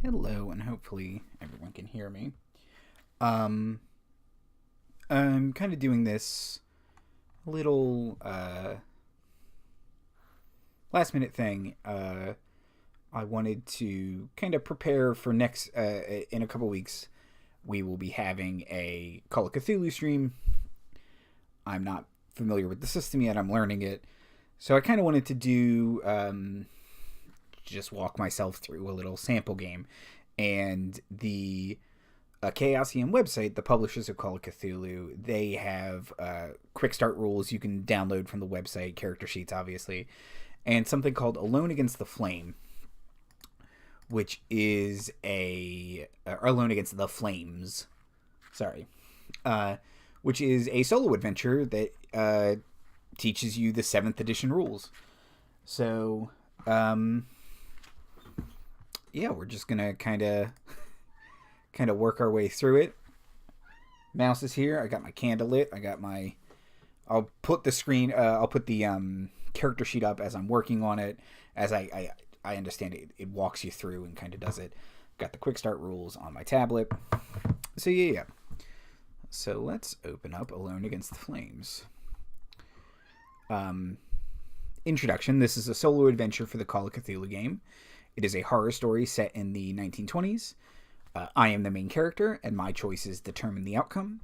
Hello, and hopefully everyone can hear me. Um, I'm kind of doing this little last minute thing. I wanted to kind of prepare for next in a couple weeks. We will be having a Call of Cthulhu stream. I'm not familiar with the system yet. I'm learning it, so I kind of wanted to do just walk myself through a little sample game, and the Chaosium website, the publishers of Call of Cthulhu, they have quick start rules you can download from the website, character sheets, obviously, and something called Alone Against the Flame, which is Alone Against the Flames, sorry, which is a solo adventure that teaches you the 7th edition rules. So, yeah, we're just gonna kind of work our way through it. Mouse is here. I got my candle lit. I'll put the screen. I'll put the character sheet up as I'm working on it. As I understand it, it walks you through and kind of does it. Got the quick start rules on my tablet. So yeah. So let's open up Alone Against the Flames. Introduction. This is a solo adventure for the Call of Cthulhu game. It is a horror story set in the 1920s. I am the main character, and my choices determine the outcome.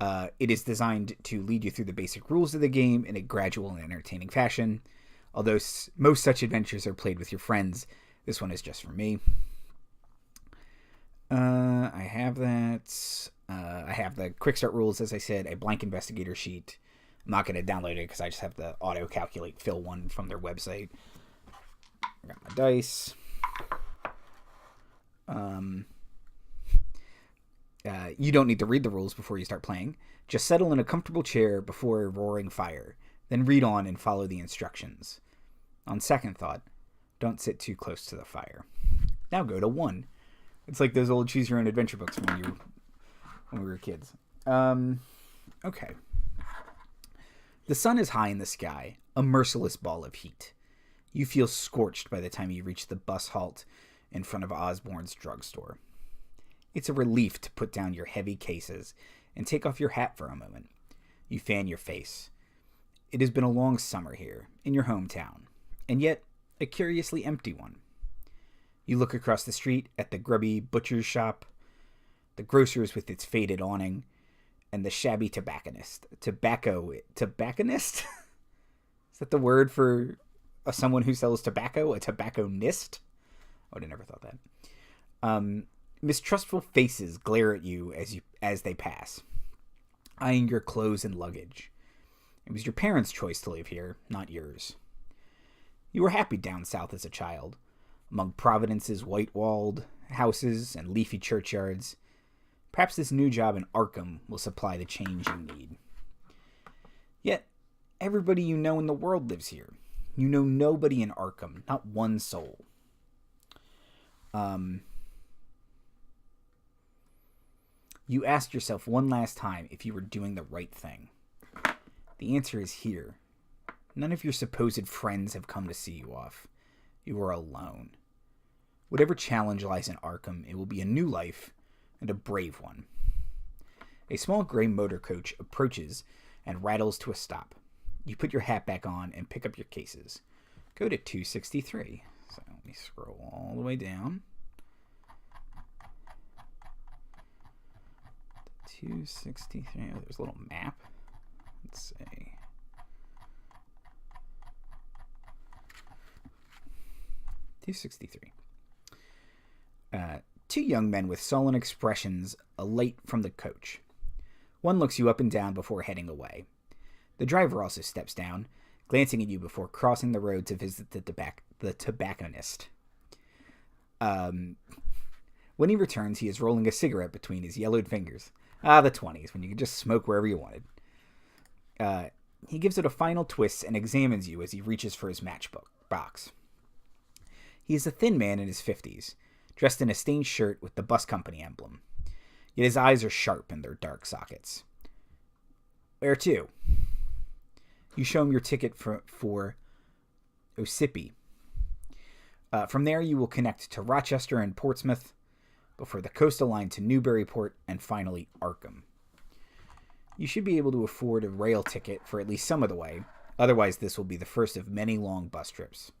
It is designed to lead you through the basic rules of the game in a gradual and entertaining fashion. Although most such adventures are played with your friends, this one is just for me. I have that. I have the quick start rules, as I said, a blank investigator sheet. I'm not going to download it because I just have to auto calculate fill one from their website. I got my dice. You don't need to read the rules before you start playing. Just settle in a comfortable chair before a roaring fire. Then read on and follow the instructions. On second thought, don't sit too close to the fire. Now go to 1. It's like those old choose your own adventure books when we were kids. Okay. The sun is high in the sky, a merciless ball of heat. You feel scorched by the time you reach the bus halt in front of Osborne's drugstore. It's a relief to put down your heavy cases and take off your hat for a moment. You fan your face. It has been a long summer here, in your hometown, and yet a curiously empty one. You look across the street at the grubby butcher's shop, the grocer's with its faded awning, and the shabby tobacconist. Tobacconist? Is that the word for someone who sells tobacco? A tobacconist? I would have never thought that. Mistrustful faces glare at you as they pass, eyeing your clothes and luggage. It was your parents' choice to live here, not yours. You were happy down south as a child, among Providence's white-walled houses and leafy churchyards. Perhaps this new job in Arkham will supply the change you need. Yet, everybody you know in the world lives here. You know nobody in Arkham, not one soul. You asked yourself one last time if you were doing the right thing. The answer is here. None of your supposed friends have come to see you off. You are alone. Whatever challenge lies in Arkham, it will be a new life, and a brave one. A small gray motor coach approaches and rattles to a stop. You put your hat back on and pick up your cases. Go to 263. So let me scroll all the way down. 263. Oh, there's a little map. Let's see. $263. Two young men with sullen expressions alight from the coach. One looks you up and down before heading away. The driver also steps down, glancing at you before crossing the road to visit the tobacconist. When he returns, he is rolling a cigarette between his yellowed fingers. The 20s, when you could just smoke wherever you wanted. He gives it a final twist and examines you as he reaches for his matchbox. He is a thin man in his 50s, dressed in a stained shirt with the bus company emblem. Yet his eyes are sharp in their dark sockets. Where to? You show him your ticket for Ossipee. From there, you will connect to Rochester and Portsmouth, before the coastal line to Newburyport, and finally Arkham. You should be able to afford a rail ticket for at least some of the way. Otherwise, this will be the first of many long bus trips.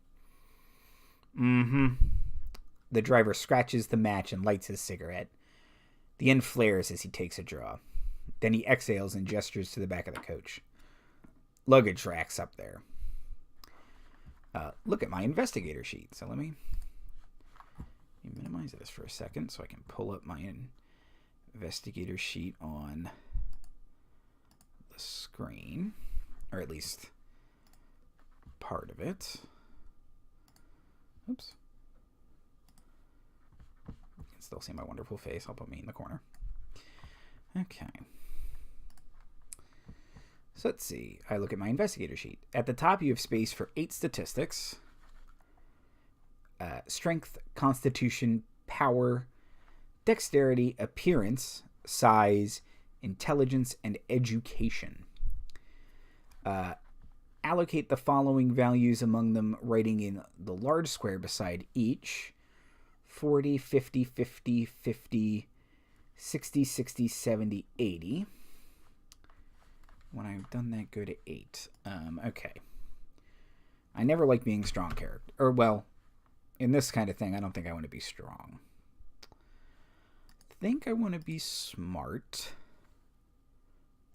The driver scratches the match and lights his cigarette. The end flares as he takes a draw. Then he exhales and gestures to the back of the coach. Luggage racks up there. Look at my investigator sheet. So let me minimize this for a second so I can pull up my investigator sheet on the screen, or at least part of it. Oops. You can still see my wonderful face. I'll put me in the corner. Okay. So let's see. I look at my investigator sheet. At the top, you have space for 8 statistics. Strength, constitution, power, dexterity, appearance, size, intelligence, and education. Allocate the following values among them, writing in the large square beside each: 40, 50, 50, 50, 60, 60, 70, 80. When I've done that, go to 8. Okay. I never like being strong character. Or, well, in this kind of thing, I don't think I want to be strong. I think I want to be smart.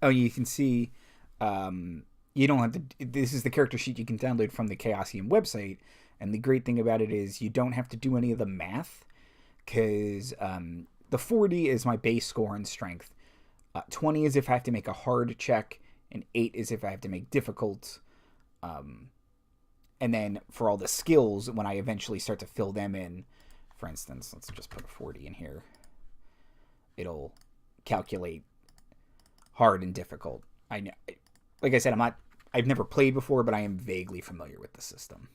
Oh, you can see, you don't have to, this is the character sheet you can download from the Chaosium website. And the great thing about it is you don't have to do any of the math, because the 40 is my base score in strength. 20 is if I have to make a hard check, and 8 is if I have to make difficult. And then for all the skills, when I eventually start to fill them in, for instance, let's just put a 40 in here. It'll calculate hard and difficult. I know, like I said, I've never played before, but I am vaguely familiar with the system.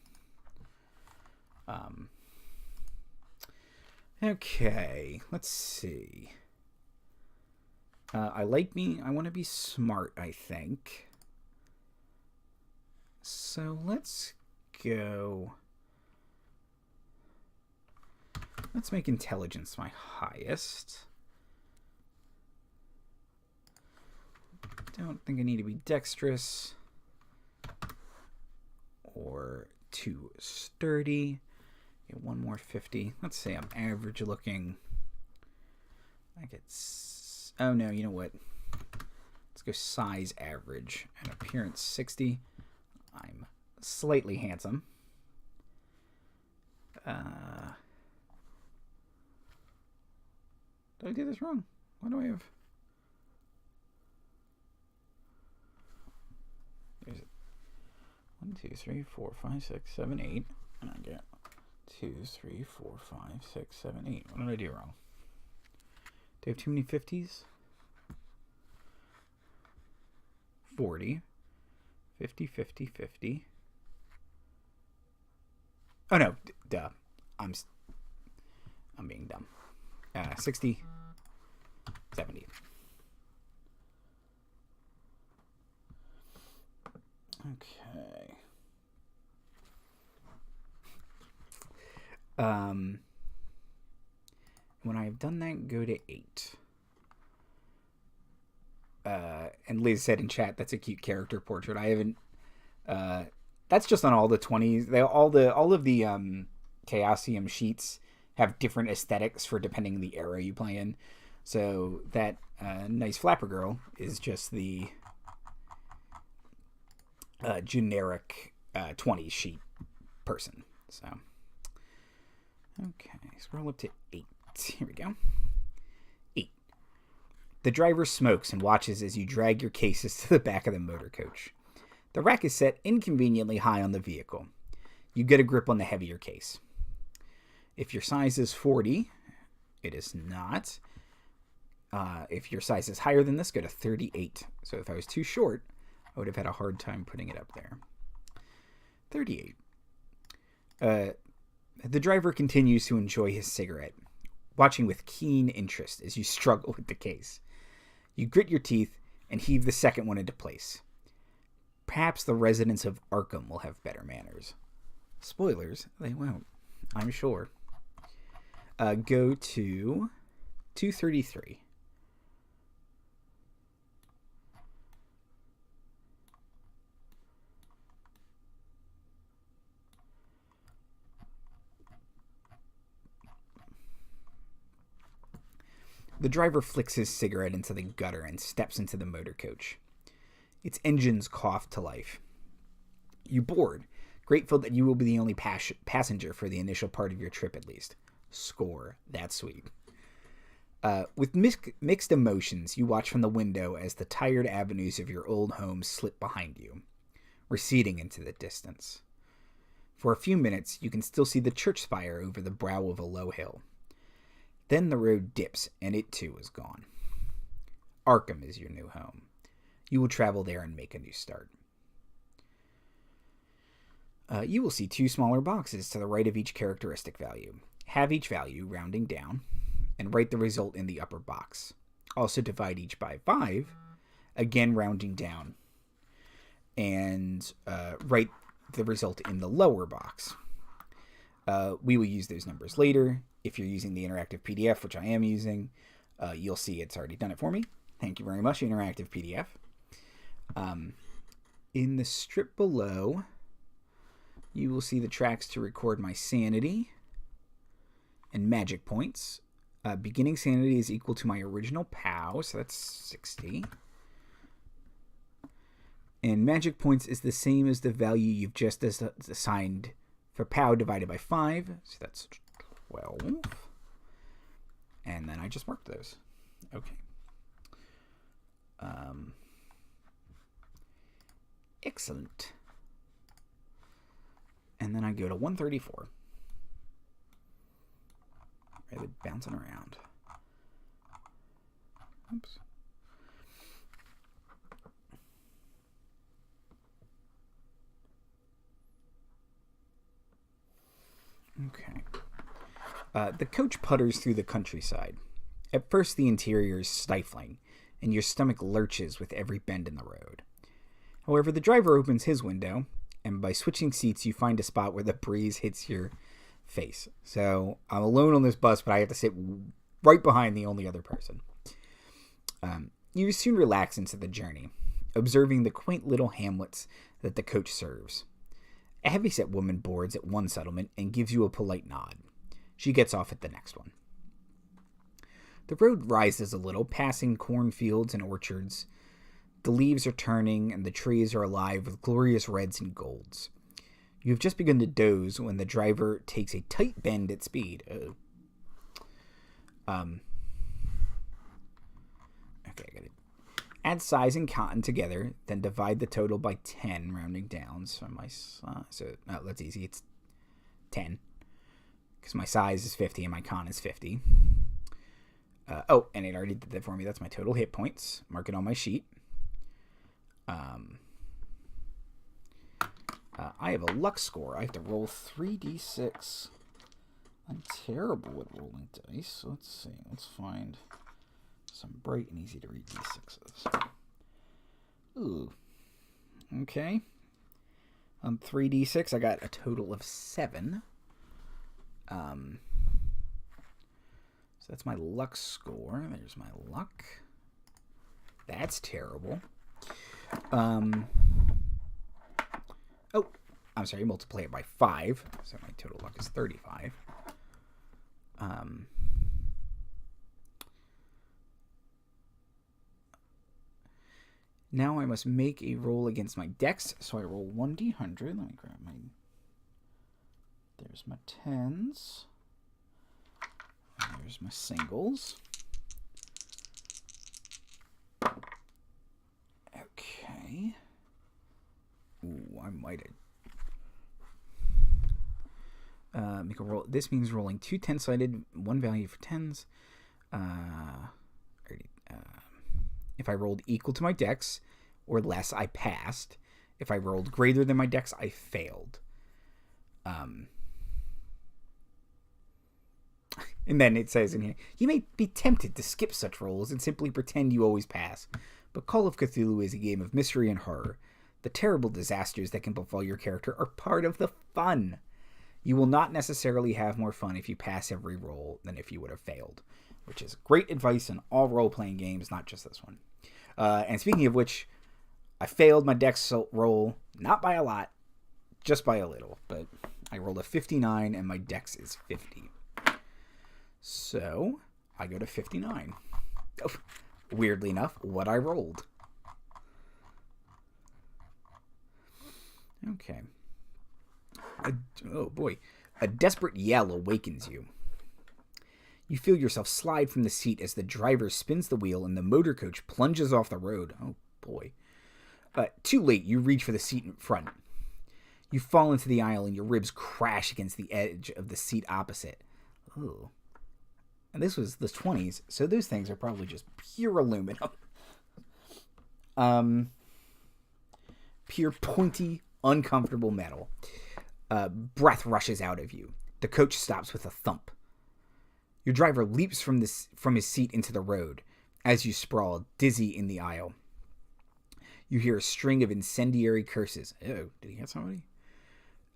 Okay, let's see. I want to be smart, I think. So let's go. Let's make intelligence my highest. Don't think I need to be dexterous or too sturdy. Get one more 50. Let's say I'm average looking. I get. Oh no, you know what? Let's go size average and appearance 60. I'm slightly handsome. Did I do this wrong? Why do I have? There's 1, 2, 3, 4, 5, 6, 7, 8, and I get 2, 3, 4, 5, 6, 7, 8. What did I do wrong? Do I have too many 50s? 40, 50, 50, 50. Oh no, duh. I'm being dumb. 60, 70. Okay. When I've done that, go to 8. And Liz said in chat, that's a cute character portrait. I haven't. That's just on all the 20s. All of the Chaosium sheets have different aesthetics for depending on the era you play in. So that nice flapper girl is just the generic 20s sheet person. So okay, scroll up to 8. Here we go. 8. The driver smokes and watches as you drag your cases to the back of the motor coach. The rack is set inconveniently high on the vehicle. You get a grip on the heavier case. If your size is 40, it is not. If your size is higher than this, go to 38. So if I was too short, I would have had a hard time putting it up there. 38. The driver continues to enjoy his cigarette, watching with keen interest as you struggle with the case. You grit your teeth and heave the second one into place. Perhaps the residents of Arkham will have better manners. Spoilers, they won't. I'm sure. Go to 233. The driver flicks his cigarette into the gutter and steps into the motor coach. Its engines cough to life. You board, grateful that you will be the only passenger for the initial part of your trip at least. Score. That's sweet. With mixed emotions, you watch from the window as the tired avenues of your old home slip behind you, receding into the distance. For a few minutes, you can still see the church spire over the brow of a low hill. Then the road dips, and it too is gone. Arkham is your new home. You will travel there and make a new start. You will see 2 smaller boxes to the right of each characteristic value. Have each value, rounding down, and write the result in the upper box. Also divide each by 5, again rounding down, and write the result in the lower box. We will use those numbers later. If you're using the interactive PDF, which I am using, you'll see it's already done it for me. Thank you very much, interactive PDF. In the strip below, you will see the tracks to record my sanity and magic points. Beginning sanity is equal to my original POW, so that's 60. And magic points is the same as the value you've just assigned for POW divided by 5, so that's 12. And then I just marked those. Okay. Excellent. And then I go to 134. Really bouncing around. Oops. Okay. The coach putters through the countryside. At first, the interior is stifling, and your stomach lurches with every bend in the road. However, the driver opens his window, and by switching seats, you find a spot where the breeze hits your face. So I'm alone on this bus, but I have to sit right behind the only other person. You soon relax into the journey, observing the quaint little hamlets that the coach serves. A heavyset woman boards at one settlement and gives you a polite nod. She gets off at the next one. The road rises a little, passing cornfields and orchards. The leaves are turning, and the trees are alive with glorious reds and golds. You have just begun to doze when the driver takes a tight bend at speed. Okay, I got it. Add size and cotton together, then divide the total by 10, rounding down. So that's easy. It's 10. Because my size is 50 and my con is 50. And it already did that for me. That's my total hit points. Mark it on my sheet. I have a luck score. I have to roll 3d6. I'm terrible at rolling dice. Let's see. Let's find some bright and easy to read d6s. Ooh. Okay. On 3d6, I got a total of 7. So that's my luck score. There's my luck. That's terrible. I'm sorry, multiply it by 5. So my total luck is 35. Now I must make a roll against my dex. So I roll 1d100. Let me grab my... There's my 10s. And there's my singles. Okay. Ooh, I might have... make a roll. This means rolling 2 10-sided, 1 value for 10s. If I rolled equal to my dex or less, I passed. If I rolled greater than my dex, I failed. And then it says in here, you may be tempted to skip such rolls and simply pretend you always pass. But Call of Cthulhu is a game of mystery and horror. The terrible disasters that can befall your character are part of the fun. You will not necessarily have more fun if you pass every roll than if you would have failed, which is great advice in all role-playing games, not just this one. And speaking of which, I failed my dex roll, not by a lot, just by a little, but I rolled a 59 and my dex is 50. So I go to 59. Oh, weirdly enough, what I rolled. Okay. Oh boy. A desperate yell awakens you. You feel yourself slide from the seat as the driver spins the wheel and the motor coach plunges off the road. Oh boy. Too late, you reach for the seat in front. You fall into the aisle and your ribs crash against the edge of the seat opposite. Ooh. And this was the 20s, so those things are probably just pure aluminum. Pure pointy, uncomfortable metal. Breath rushes out of you. The coach stops with a thump. Your driver leaps from his seat into the road as you sprawl, dizzy in the aisle. You hear a string of incendiary curses. Oh, did he hit somebody?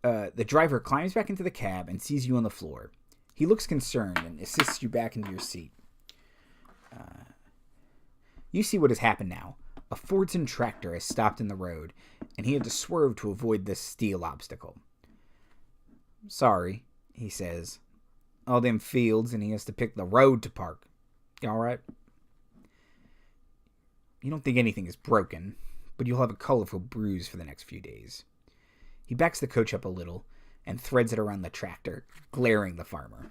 The driver climbs back into the cab and sees you on the floor. He looks concerned and assists you back into your seat. You see what has happened now. A Fordson tractor has stopped in the road, and he had to swerve to avoid this steel obstacle. Sorry, he says. All them fields, and he has to pick the road to park. You alright? You don't think anything is broken, but you'll have a colorful bruise for the next few days. He backs the coach up a little and threads it around the tractor, glaring the farmer.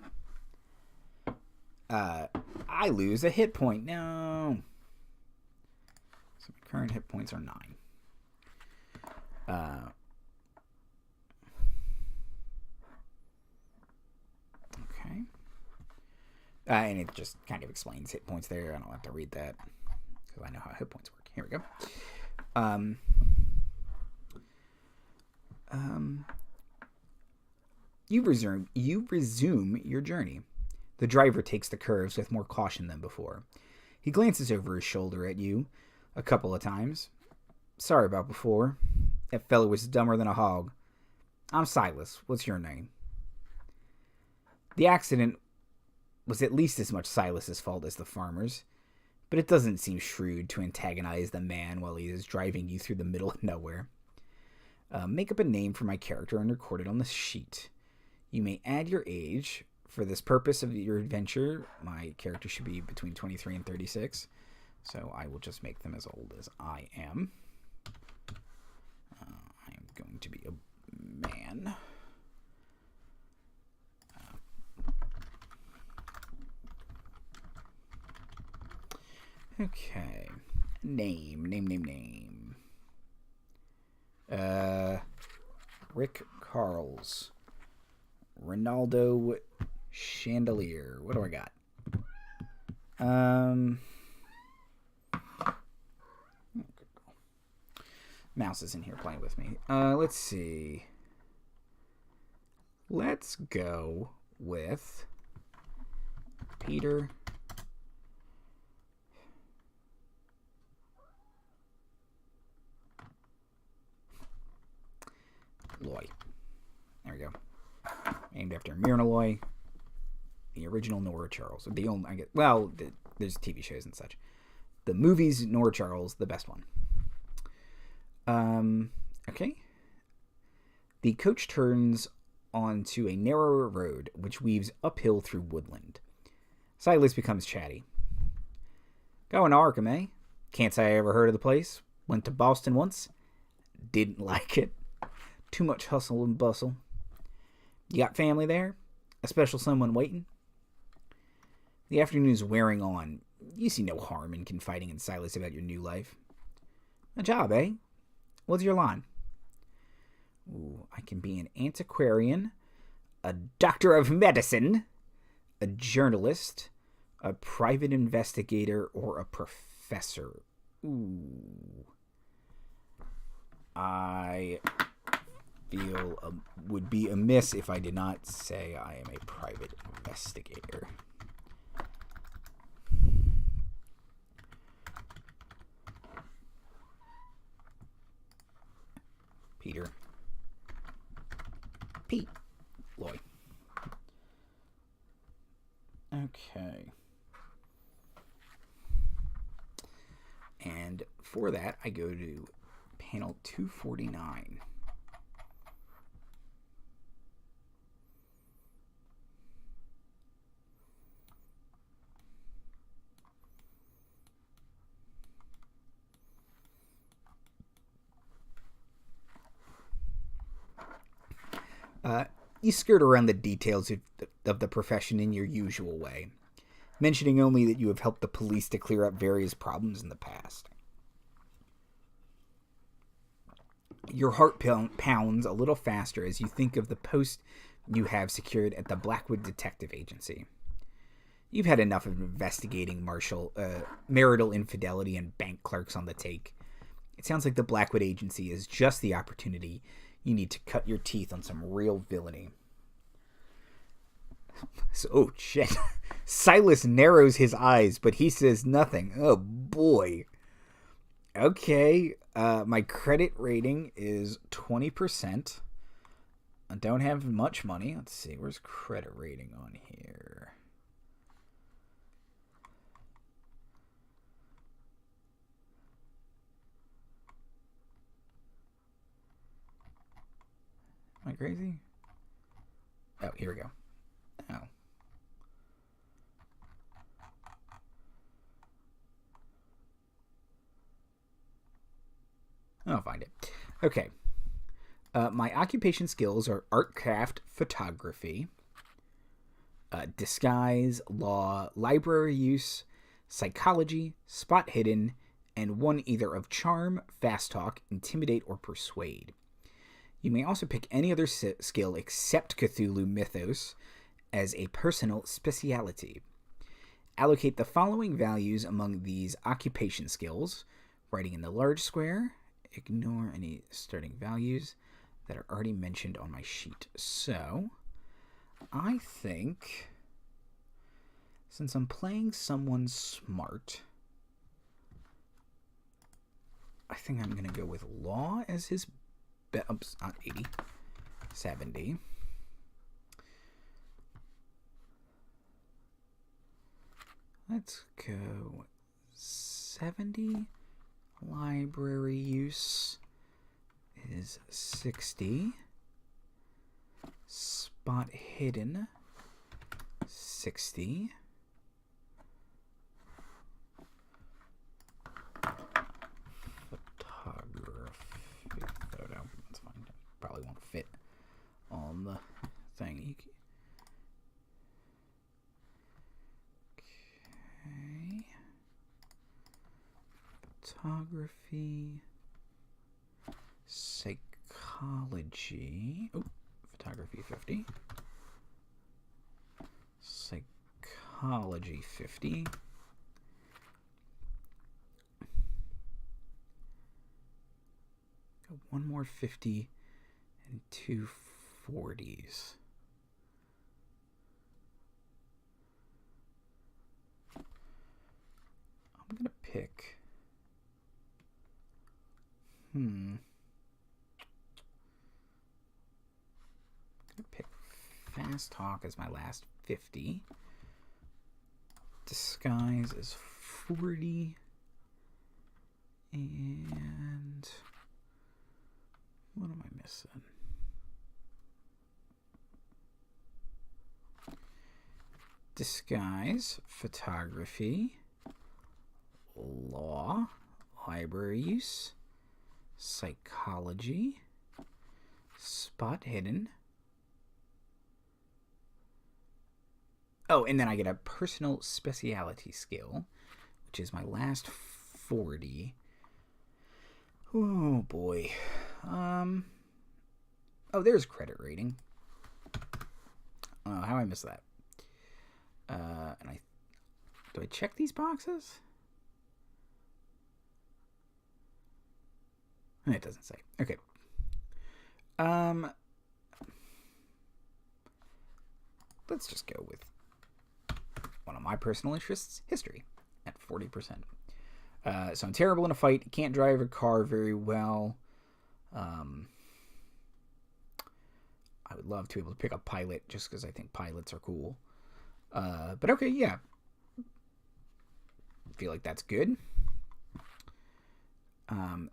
I lose a hit point. No. So my current hit points are 9. Okay. And it just kind of explains hit points there. I don't have to read that because I know how hit points work. Here we go. You resume your journey. The driver takes the curves with more caution than before. He glances over his shoulder at you a couple of times. Sorry about before. That fellow was dumber than a hog. I'm Silas. What's your name? The accident was at least as much Silas's fault as the farmer's, but it doesn't seem shrewd to antagonize the man while he is driving you through the middle of nowhere. Make up a name for my character and record it on the sheet. You may add your age. For this purpose of your adventure, my character should be between 23 and 36. So I will just make them as old as I am. I am going to be a man. Okay. Name. Rick Carls. Ronaldo Chandelier. What do I got? Mouse is in here playing with me. Let's see. Let's go with Peter Loy. There we go. Named after Myrna Loy, the original Nora Charles. The only, there's TV shows and such. The movies, Nora Charles, the best one. Okay. The coach turns onto a narrower road, which weaves uphill through woodland. Silas becomes chatty. Going to Arkham, eh? Can't say I ever heard of the place. Went to Boston once. Didn't like it. Too much hustle and bustle. You got family there? A special someone waiting? The afternoon is wearing on. You see no harm in confiding in Silas about your new life. A job, eh? What's your line? Ooh, I can be an antiquarian, a doctor of medicine, a journalist, a private investigator, or a professor. Ooh. I feel would be amiss if I did not say I am a private investigator. Pete. Loy. Okay. And for that, I go to panel 249. You skirt around the details of the profession in your usual way, mentioning only that you have helped the police to clear up various problems in the past. Your heart pounds a little faster as you think of the post you have secured at the Blackwood Detective Agency. You've had enough of investigating marital infidelity and bank clerks on the take. It sounds like the Blackwood Agency is just the opportunity you need to cut your teeth on some real villainy. Oh, shit. Silas narrows his eyes, but he says nothing. Oh, boy. Okay, my credit rating is 20%. I don't have much money. Let's see, where's credit rating on here? Am I crazy? Oh, here we go. Oh. I'll find it. Okay. My occupation skills are art, craft, photography, disguise, law, library use, psychology, spot hidden, and one either of charm, fast talk, intimidate, or persuade. You may also pick any other skill except Cthulhu Mythos as a personal speciality. Allocate the following values among these occupation skills, writing in the large square. Ignore any starting values that are already mentioned on my sheet. So, I think, since I'm playing someone smart, I think I'm going to go with law as his oops, not 80, 70. Let's go 70. Library use is 60. Spot hidden, 60. Photo. That's fine. Probably won't fit on the thing. Okay. Photography. Psychology. Oh, photography 50. Psychology 50. One more 50 and two 40s. I'm going to pick... I'm going to pick Fast Talk as my last 50. Disguise is 40. And... what am I missing? Disguise, photography, law, library use, psychology, spot hidden. Oh, and then I get a personal speciality skill, which is my last 40. Oh boy. Oh, there's credit rating. Oh, how I missed that? And do I check these boxes? It doesn't say. Okay. Let's just go with one of my personal interests, history, at 40%. So I'm terrible in a fight. Can't drive a car very well. I would love to be able to pick up pilot just because I think pilots are cool. But okay, yeah. Feel like that's good.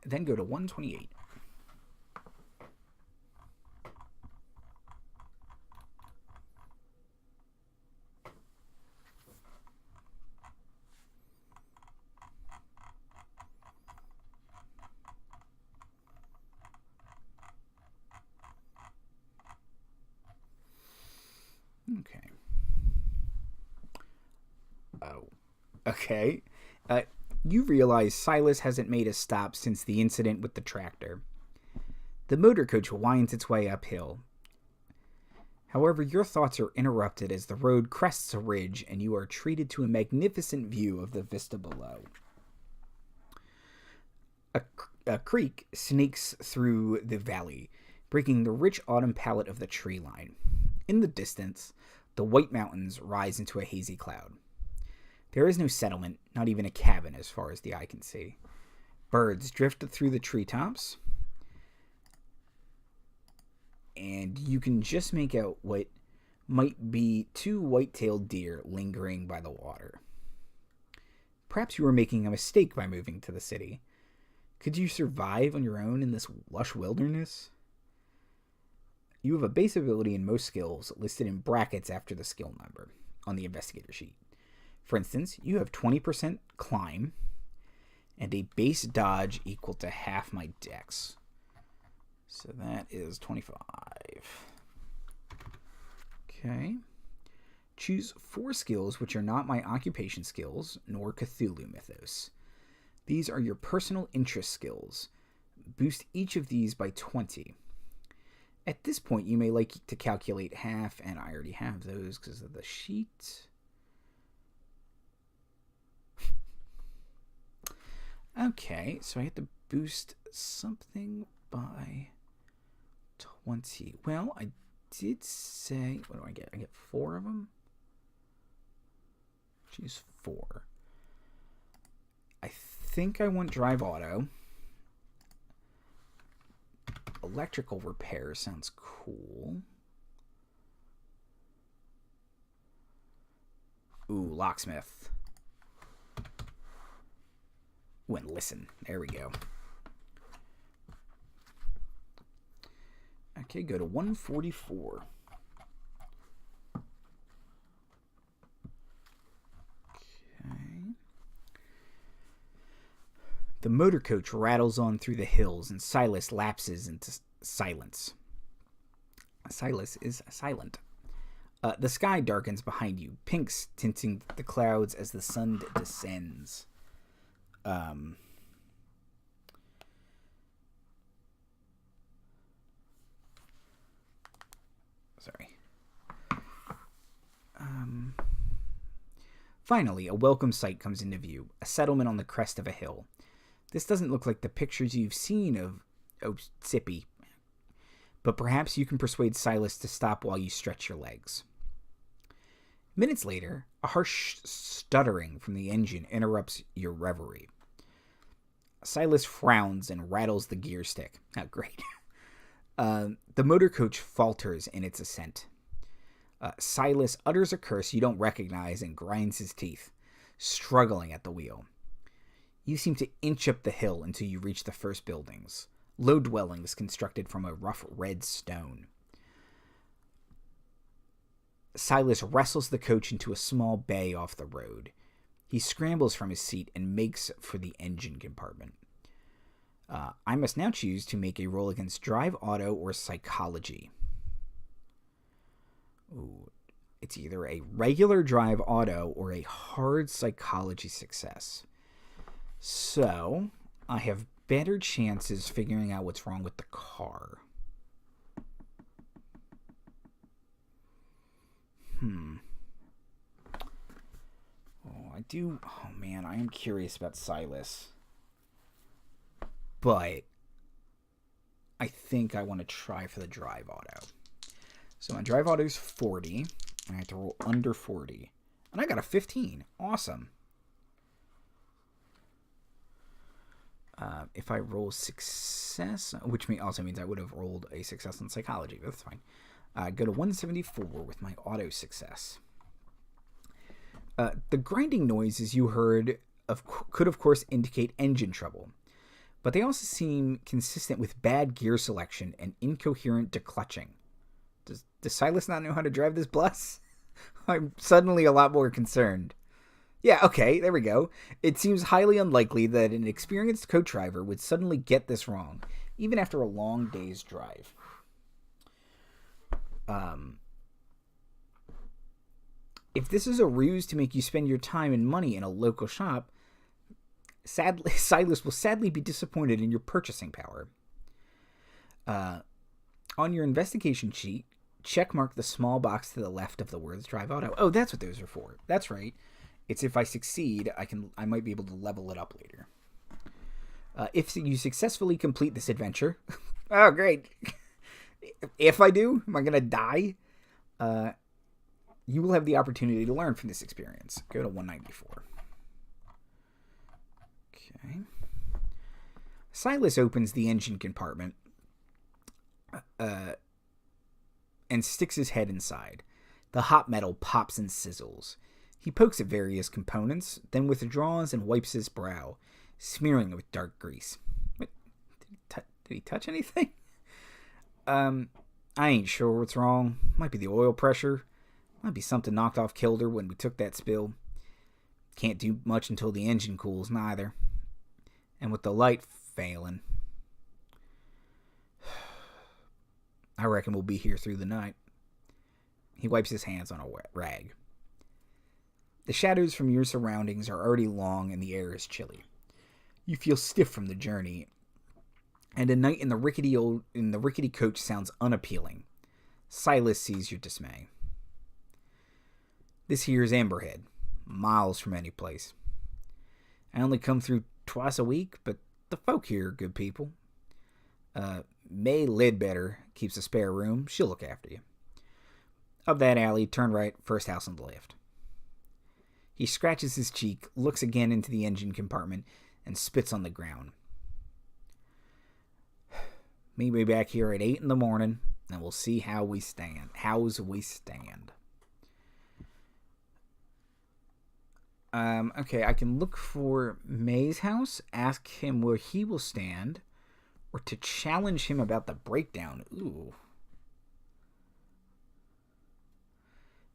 Then go to 128. Okay. Oh. Okay. You realize Silas hasn't made a stop since the incident with the tractor. The motor coach winds its way uphill. However, your thoughts are interrupted as the road crests a ridge and you are treated to a magnificent view of the vista below. A creek snakes through the valley, breaking the rich autumn palette of the tree line. In the distance, the white mountains rise into a hazy cloud. There is no settlement, not even a cabin as far as the eye can see. Birds drift through the treetops, and you can just make out what might be 2 white-tailed deer lingering by the water. Perhaps you were making a mistake by moving to the city. Could you survive on your own in this lush wilderness? You have a base ability and most skills listed in brackets after the skill number on the Investigator Sheet. For instance, you have 20% climb and a base dodge equal to half my dex. So that is 25. Okay. Choose 4 skills which are not my occupation skills nor Cthulhu mythos. These are your personal interest skills. Boost each of these by 20. At this point, you may like to calculate half, and I already have those because of the sheet. Okay, so I have to boost something by 20. Well, I did say... What do I get? I get 4 of them? Choose 4. I think I want drive auto. Electrical repair sounds cool. Ooh, locksmith. Ooh, and listen. There we go. Okay, go to 144. Okay. The motor coach rattles on through the hills and Silas lapses into silence. Silas is silent. The sky darkens behind you, pinks tinting the clouds as the sun descends. Sorry. Finally, a welcome sight comes into view, a settlement on the crest of a hill. This doesn't look like the pictures you've seen of Sippy, but perhaps you can persuade Silas to stop while you stretch your legs. Minutes later, a harsh stuttering from the engine interrupts your reverie. Silas frowns and rattles the gear stick. Oh, great. The motor coach falters in its ascent. Silas utters a curse you don't recognize and grinds his teeth, struggling at the wheel. You seem to inch up the hill until you reach the first buildings, low dwellings constructed from a rough red stone. Silas wrestles the coach into a small bay off the road. He scrambles from his seat and makes for the engine compartment. I must now choose to make a roll against drive auto or psychology. Ooh, it's either a regular drive auto or a hard psychology success. So, I have better chances figuring out what's wrong with the car. Oh man, I am curious about Silas. But I think I want to try for the drive auto. So my drive auto is 40. And I have to roll under 40. And I got a 15. Awesome. If I roll success, which also means I would have rolled a success in psychology. That's fine. Go to 174 with my auto success. The grinding noises you heard could, of course, indicate engine trouble, but they also seem consistent with bad gear selection and incoherent declutching. Does Silas not know how to drive this bus? I'm suddenly a lot more concerned. Yeah, okay, there we go. It seems highly unlikely that an experienced coach driver would suddenly get this wrong, even after a long day's drive. If this is a ruse to make you spend your time and money in a local shop, Silas will sadly be disappointed in your purchasing power. On your investigation sheet, checkmark the small box to the left of the words Drive Auto. Oh, that's what those are for. That's right. It's if I succeed, I might be able to level it up later. If you successfully complete this adventure, oh great. If I do, am I gonna die? You will have the opportunity to learn from this experience. Go to 194. Okay. Silas opens the engine compartment and sticks his head inside. The hot metal pops and sizzles. He pokes at various components, then withdraws and wipes his brow, smearing it with dark grease. Wait, did he touch anything? I ain't sure what's wrong. Might be the oil pressure. Might be something knocked off kilter when we took that spill. Can't do much until the engine cools, neither. And with the light failing, I reckon we'll be here through the night. He wipes his hands on a wet rag. The shadows from your surroundings are already long and the air is chilly. You feel stiff from the journey, and a night in the rickety coach sounds unappealing. Silas sees your dismay. This here's Amberhead, miles from any place. I only come through twice a week, but the folk here are good people. May Ledbetter keeps a spare room. She'll look after you. Up that alley, turn right, first house on the left. He scratches his cheek, looks again into the engine compartment, and spits on the ground. Meet me back here at 8 in the morning, and we'll see how we stand. Okay, I can look for May's house, ask him where he will stand, or to challenge him about the breakdown. Ooh.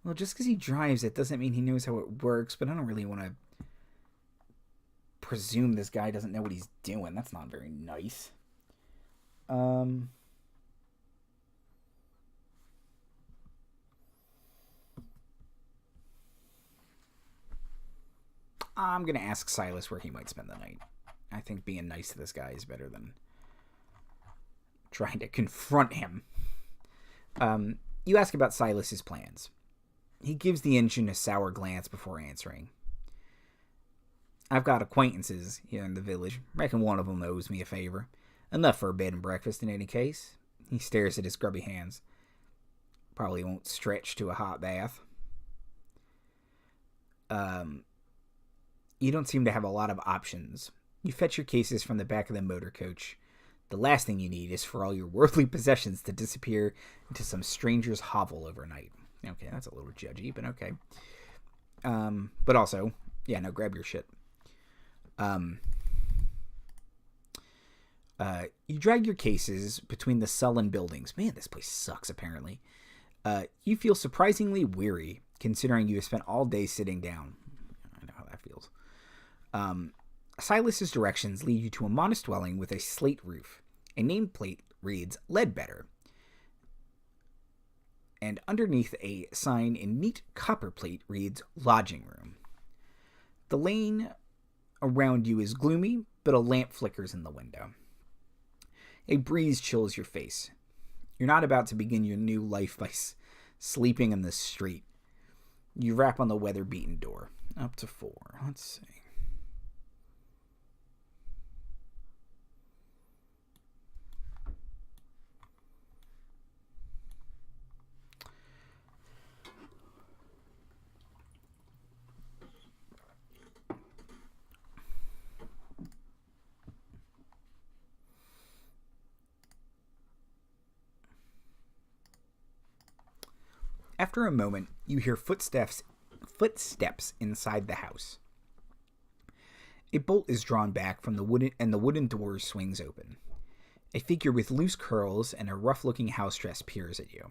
Well, just because he drives it doesn't mean he knows how it works, but I don't really want to presume this guy doesn't know what he's doing. That's not very nice. I'm going to ask Silas where he might spend the night. I think being nice to this guy is better than trying to confront him. You ask about Silas's plans. He gives the engine a sour glance before answering. I've got acquaintances here in the village. Reckon one of them owes me a favor. Enough for a bed and breakfast in any case. He stares at his grubby hands. Probably won't stretch to a hot bath. You don't seem to have a lot of options. You fetch your cases from the back of the motor coach. The last thing you need is for all your worldly possessions to disappear into some stranger's hovel overnight. Okay, that's a little judgy, but okay. But also, yeah, no, grab your shit. You drag your cases between the sullen buildings. Man, this place sucks, apparently. You feel surprisingly weary, considering you have spent all day sitting down. I know how that feels. Silas's directions lead you to a modest dwelling with a slate roof. A nameplate reads Ledbetter, and underneath a sign in neat copperplate reads Lodging Room. The lane around you is gloomy, but a lamp flickers in the window. A breeze chills your face. You're not about to begin your new life by sleeping in the street. You rap on the weather-beaten door. Up to 4. Let's see. After a moment, you hear footsteps inside the house. A bolt is drawn back from the wooden door swings open. A figure with loose curls and a rough-looking house dress peers at you.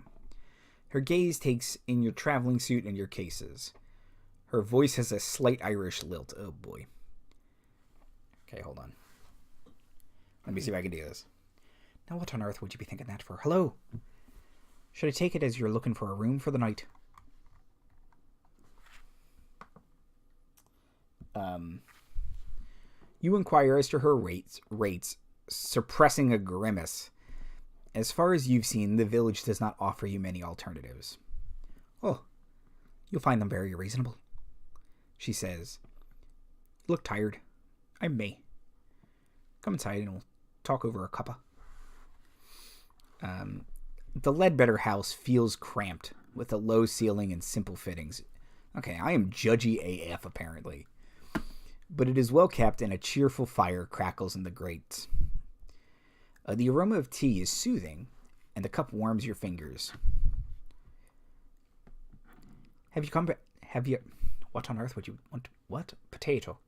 Her gaze takes in your traveling suit and your cases. Her voice has a slight Irish lilt. Oh, boy. Okay, hold on. Let me see if I can do this. Now, what on earth would you be thinking that for? Hello? Should I take it as you're looking for a room for the night? You inquire as to her rates, suppressing a grimace. As far as you've seen, the village does not offer you many alternatives. Oh, you'll find them very reasonable, she says. You look tired. I'm May. Come inside and we'll talk over a cuppa. The Ledbetter house feels cramped, with a low ceiling and simple fittings. Okay, I am judgy AF, apparently. But it is well kept, and a cheerful fire crackles in the grate. The aroma of tea is soothing, and the cup warms your fingers. What on earth would you want? What? Potato.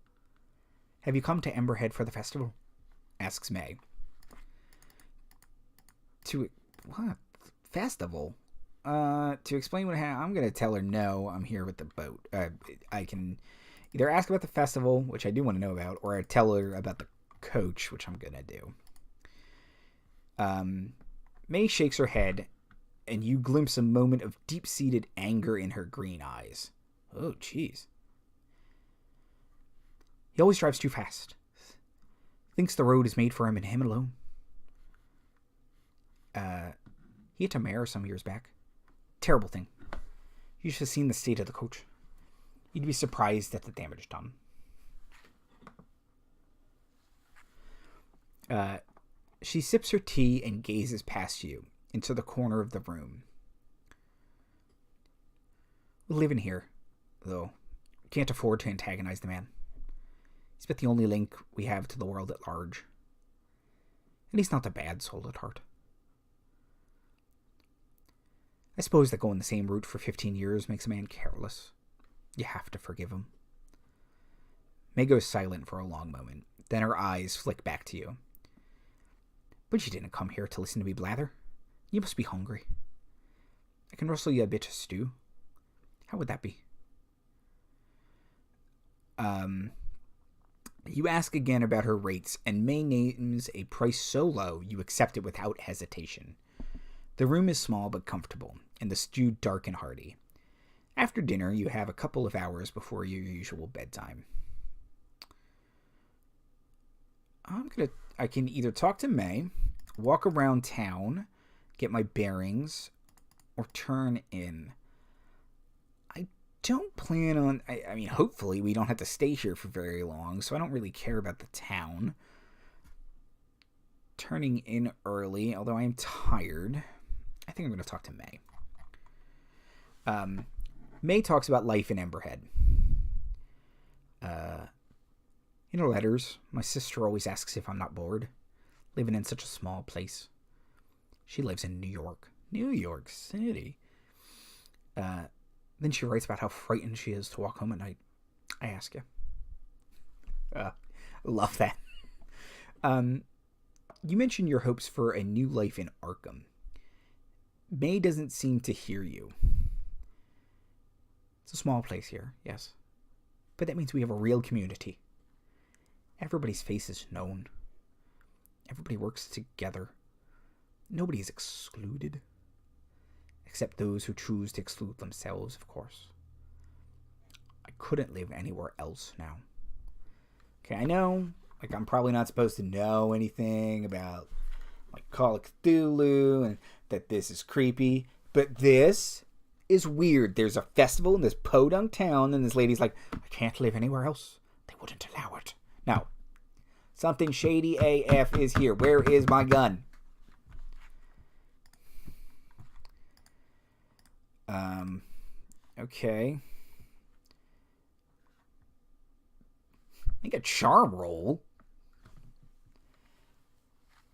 Have you come to Emberhead for the festival? Asks May. What? Festival? To explain what happened, I'm going to tell her no, I'm here with the boat. I can either ask about the festival, which I do want to know about, or I tell her about the coach, which I'm going to do. May shakes her head, and you glimpse a moment of deep-seated anger in her green eyes. Oh, jeez. He always drives too fast. Thinks the road is made for him and him alone. He hit a mare some years back. Terrible thing. You should have seen the state of the coach. You'd be surprised at the damage done. She sips her tea and gazes past you into the corner of the room. We live in here, though. Can't afford to antagonize the man. He's but the only link we have to the world at large. And he's not a bad soul at heart. I suppose that going the same route for 15 years makes a man careless. You have to forgive him. May goes silent for a long moment. Then her eyes flick back to you. But you didn't come here to listen to me blather. You must be hungry. I can rustle you a bit of stew. How would that be? You ask again about her rates, and May names a price so low you accept it without hesitation. The room is small but comfortable, and the stew dark and hearty. After dinner, you have a couple of hours before your usual bedtime. I can either talk to May, walk around town, get my bearings, or turn in. I don't plan on... I mean, hopefully we don't have to stay here for very long, so I don't really care about the town. Turning in early, although I am tired. I think I'm going to talk to May. May talks about life in Emberhead. In her letters, my sister always asks if I'm not bored, living in such a small place. She lives in New York. New York City. Then she writes about how frightened she is to walk home at night. I ask you. Love that. You mentioned your hopes for a new life in Arkham. May doesn't seem to hear you. It's a small place here, yes. But that means we have a real community. Everybody's face is known. Everybody works together. Nobody is excluded. Except those who choose to exclude themselves, of course. I couldn't live anywhere else now. Okay, I know, I'm probably not supposed to know anything about, Call of Cthulhu, and that this is creepy, but this is weird. There's a festival in this podunk town, and this lady's like, I can't live anywhere else. They wouldn't allow it. Now, something shady AF is here. Where is my gun? Okay. Make a charm roll.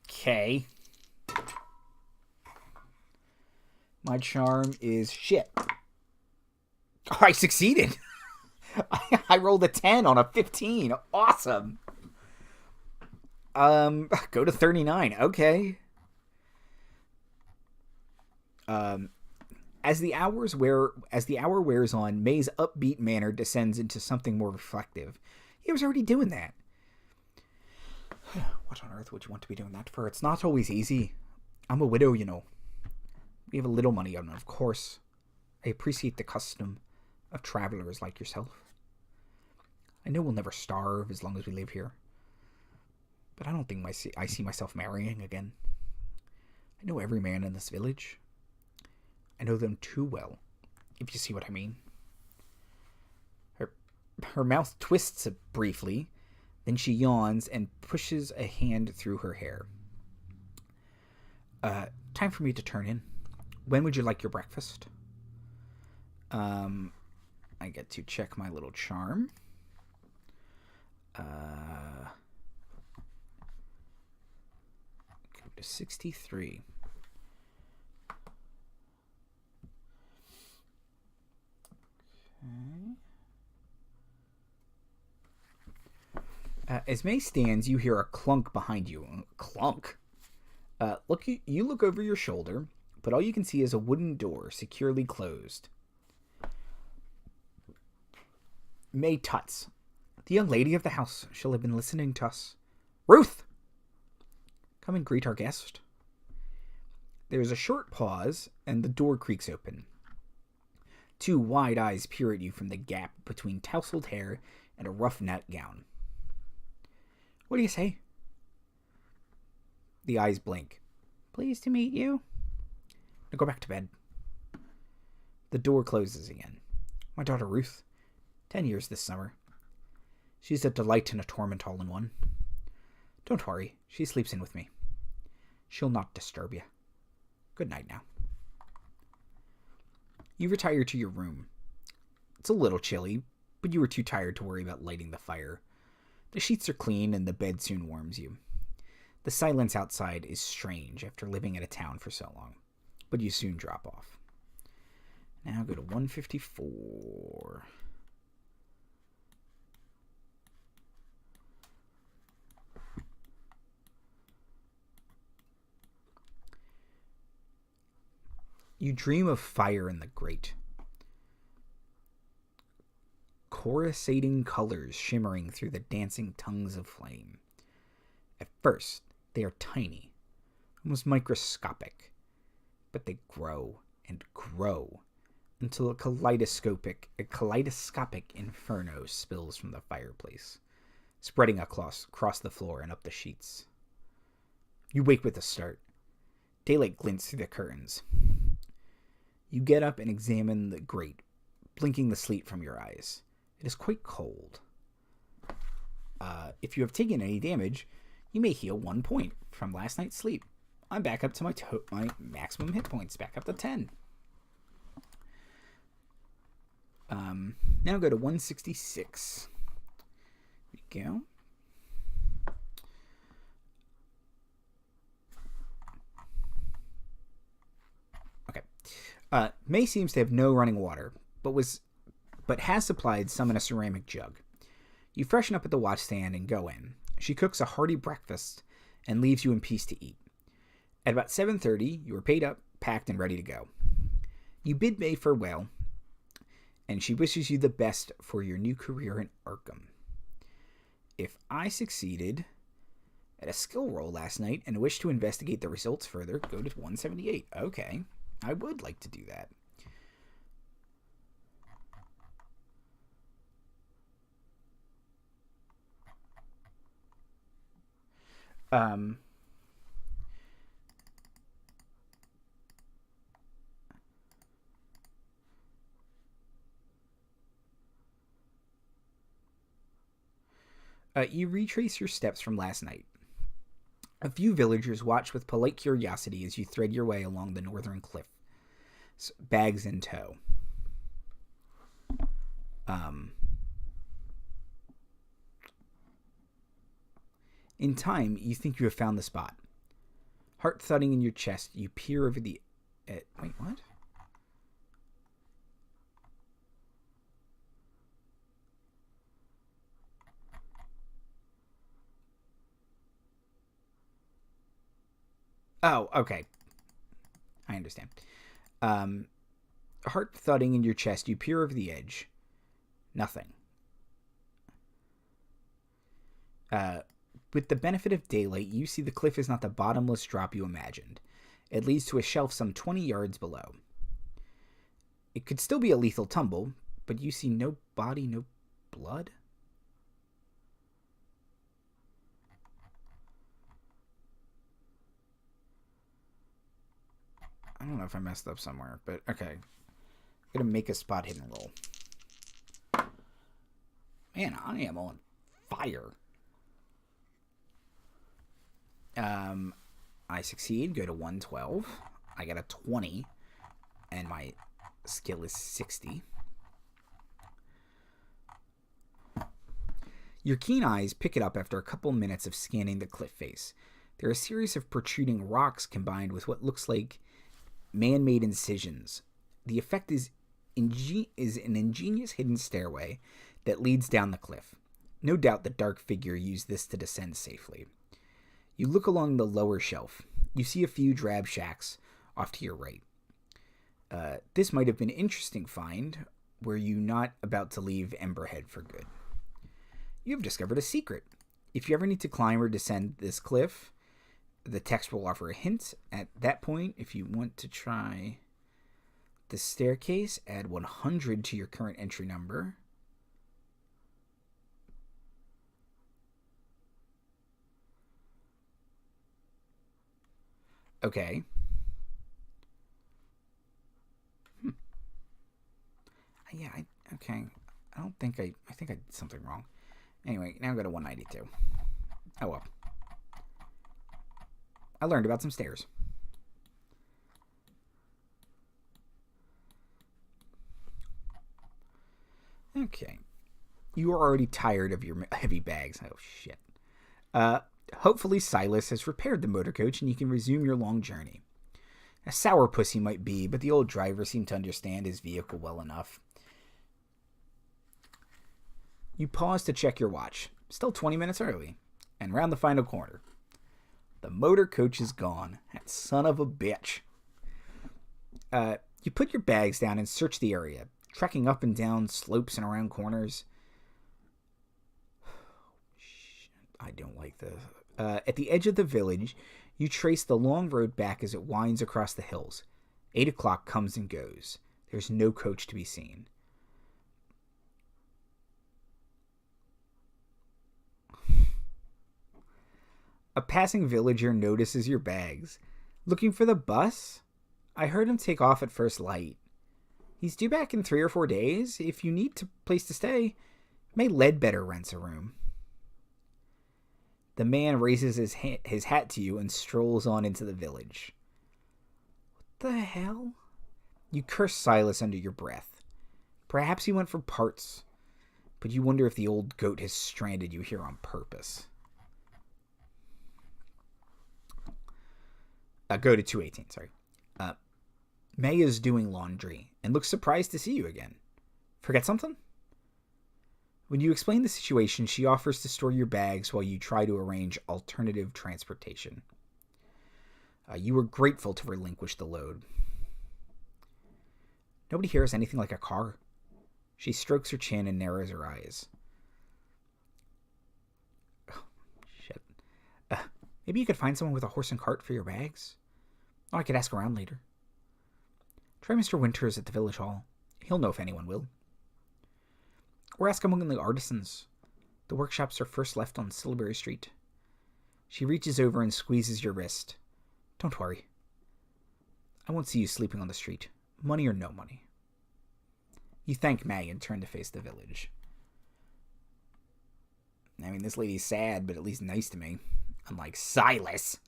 Okay. My charm is shit. Oh, I succeeded. I rolled a 10 on a 15. Awesome. Go to 39. Okay. As the hour wears on, May's upbeat manner descends into something more reflective. He was already doing that. What on earth would you want to be doing that for? It's not always easy. I'm a widow, you know. We have a little money, and of course, I appreciate the custom of travelers like yourself. I know we'll never starve as long as we live here, but I don't think I see myself marrying again. I know every man in this village. I know them too well, if you see what I mean. Her mouth twists briefly, then she yawns and pushes a hand through her hair. Time for me to turn in. When would you like your breakfast? I get to check my little charm. Go to 63. As May stands, you hear a clunk behind you. Clunk? You look over your shoulder, but all you can see is a wooden door securely closed. May tuts. The young lady of the house shall have been listening to us. Ruth! Come and greet our guest. There is a short pause, and the door creaks open. Two wide eyes peer at you from the gap between tousled hair and a rough net gown. What do you say? The eyes blink. Pleased to meet you. Now go back to bed. The door closes again. My daughter Ruth. 10 years this summer. She's a delight and a torment all in one. Don't worry, she sleeps in with me. She'll not disturb you. Good night now. You retire to your room. It's a little chilly, but you were too tired to worry about lighting the fire. The sheets are clean and the bed soon warms you. The silence outside is strange after living in a town for so long, but you soon drop off. Now go to 154. You dream of fire in the grate. Coruscating colors shimmering through the dancing tongues of flame. At first, they are tiny, almost microscopic, but they grow and grow until a kaleidoscopic inferno spills from the fireplace, spreading across the floor and up the sheets. You wake with a start. Daylight glints through the curtains. You get up and examine the grate, blinking the sleep from your eyes. It is quite cold. If you have taken any damage, you may heal 1 point from last night's sleep. I'm back up to my maximum hit points, back up to 10. Now go to 166. There we go. Okay. May seems to have no running water, but has supplied some in a ceramic jug. You freshen up at the washstand and go in. She cooks a hearty breakfast and leaves you in peace to eat. At about 7:30, you are paid up, packed, and ready to go. You bid May farewell, and she wishes you the best for your new career in Arkham. If I succeeded at a skill roll last night and wish to investigate the results further, go to 178. Okay, I would like to do that. You retrace your steps from last night. A few villagers watch with polite curiosity as you thread your way along the northern cliff, bags in tow. In time, you think you have found the spot. Heart thudding in your chest, you peer over the... wait, what? Oh, okay. I understand. Heart thudding in your chest, you peer over the edge. Nothing. With the benefit of daylight, you see the cliff is not the bottomless drop you imagined. It leads to a shelf some 20 yards below. It could still be a lethal tumble, but you see no body, no blood. I don't know if I messed up somewhere, but okay. I'm going to make a spot hidden roll. Man, I am on fire. I succeed, go to 112. I get a 20, and my skill is 60. Your keen eyes pick it up after a couple minutes of scanning the cliff face. There are a series of protruding rocks combined with what looks like man-made incisions. The effect is an ingenious hidden stairway that leads down the cliff. No doubt the dark figure used this to descend safely. You look along the lower shelf. You see a few drab shacks off to your right. This might have been an interesting find. Were you not about to leave Emberhead for good? You have discovered a secret. If you ever need to climb or descend this cliff, the text will offer a hint. At that point, if you want to try the staircase, add 100 to your current entry number. Okay. Yeah, okay. I think I did something wrong. Anyway, now I go to 192. Oh well. I learned about some stairs. Okay. You are already tired of your heavy bags. Oh, shit. Hopefully Silas has repaired the motor coach and you can resume your long journey. A sourpuss he might be, but the old driver seemed to understand his vehicle well enough. You pause to check your watch. Still 20 minutes early. And round the final corner. The motor coach is gone. That son of a bitch. You put your bags down and search the area, trekking up and down slopes and around corners. I don't like this. At the edge of the village, you trace the long road back as it winds across the hills. 8 o'clock comes and goes. There's no coach to be seen. A passing villager notices your bags. Looking for the bus? I heard him take off at first light. He's due back in 3 or 4 days. If you need a place to stay, May Ledbetter rents a room. The man raises his hat to you and strolls on into the village. What the hell? You curse Silas under your breath. Perhaps he went for parts, but you wonder if the old goat has stranded you here on purpose. Go to 218, sorry. May is doing laundry and looks surprised to see you again. Forget something? When you explain the situation, she offers to store your bags while you try to arrange alternative transportation. You were grateful to relinquish the load. Nobody here has anything like a car. She strokes her chin and narrows her eyes. Oh, shit. Maybe you could find someone with a horse and cart for your bags? Oh, I could ask around later. Try Mr. Winters at the village hall. He'll know if anyone will. Or ask among the artisans. The workshops are first left on Silbury Street. She reaches over and squeezes your wrist. Don't worry. I won't see you sleeping on the street, money or no money. You thank May and turn to face the village. I mean, this lady's sad, but at least nice to me. Unlike Silas.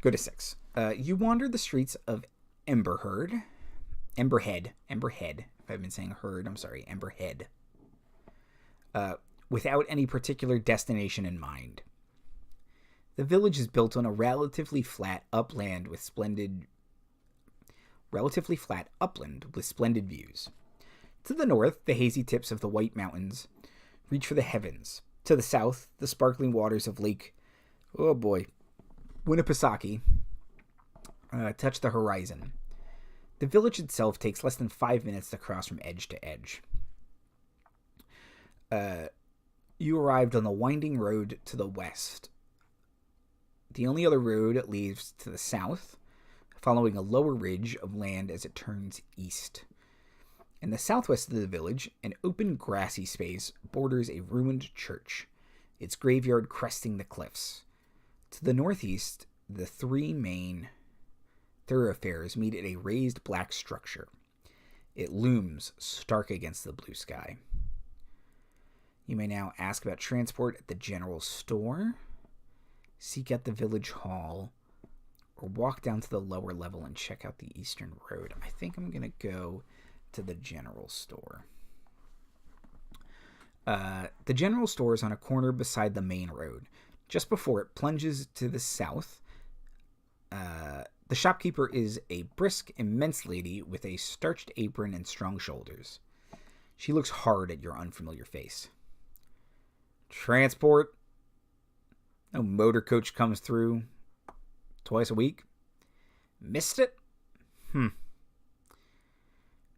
Go to 6. You wander the streets of Emberhead. If I've been saying herd, I'm sorry. Emberhead. Without any particular destination in mind. The village is built on a relatively flat upland with splendid views. To the north, the hazy tips of the White Mountains reach for the heavens. To the south, the sparkling waters of Lake, oh boy, Winnipesaukee, touch the horizon. The village itself takes less than 5 minutes to cross from edge to edge. You arrived on the winding road to the west. The only other road leads to the south, following a lower ridge of land as it turns east. In the southwest of the village, an open grassy space borders a ruined church, its graveyard cresting the cliffs. To the northeast, the three main thoroughfares meet at a raised black structure. It looms stark against the blue sky. You may now ask about transport at the general store, seek out the village hall, or walk down to the lower level and check out the eastern road. I think I'm going to go to the general store. The general store is on a corner beside the main road. Just before it plunges to the south, the shopkeeper is a brisk, immense lady with a starched apron and strong shoulders. She looks hard at your unfamiliar face. Transport? No motor coach comes through twice a week? Missed it?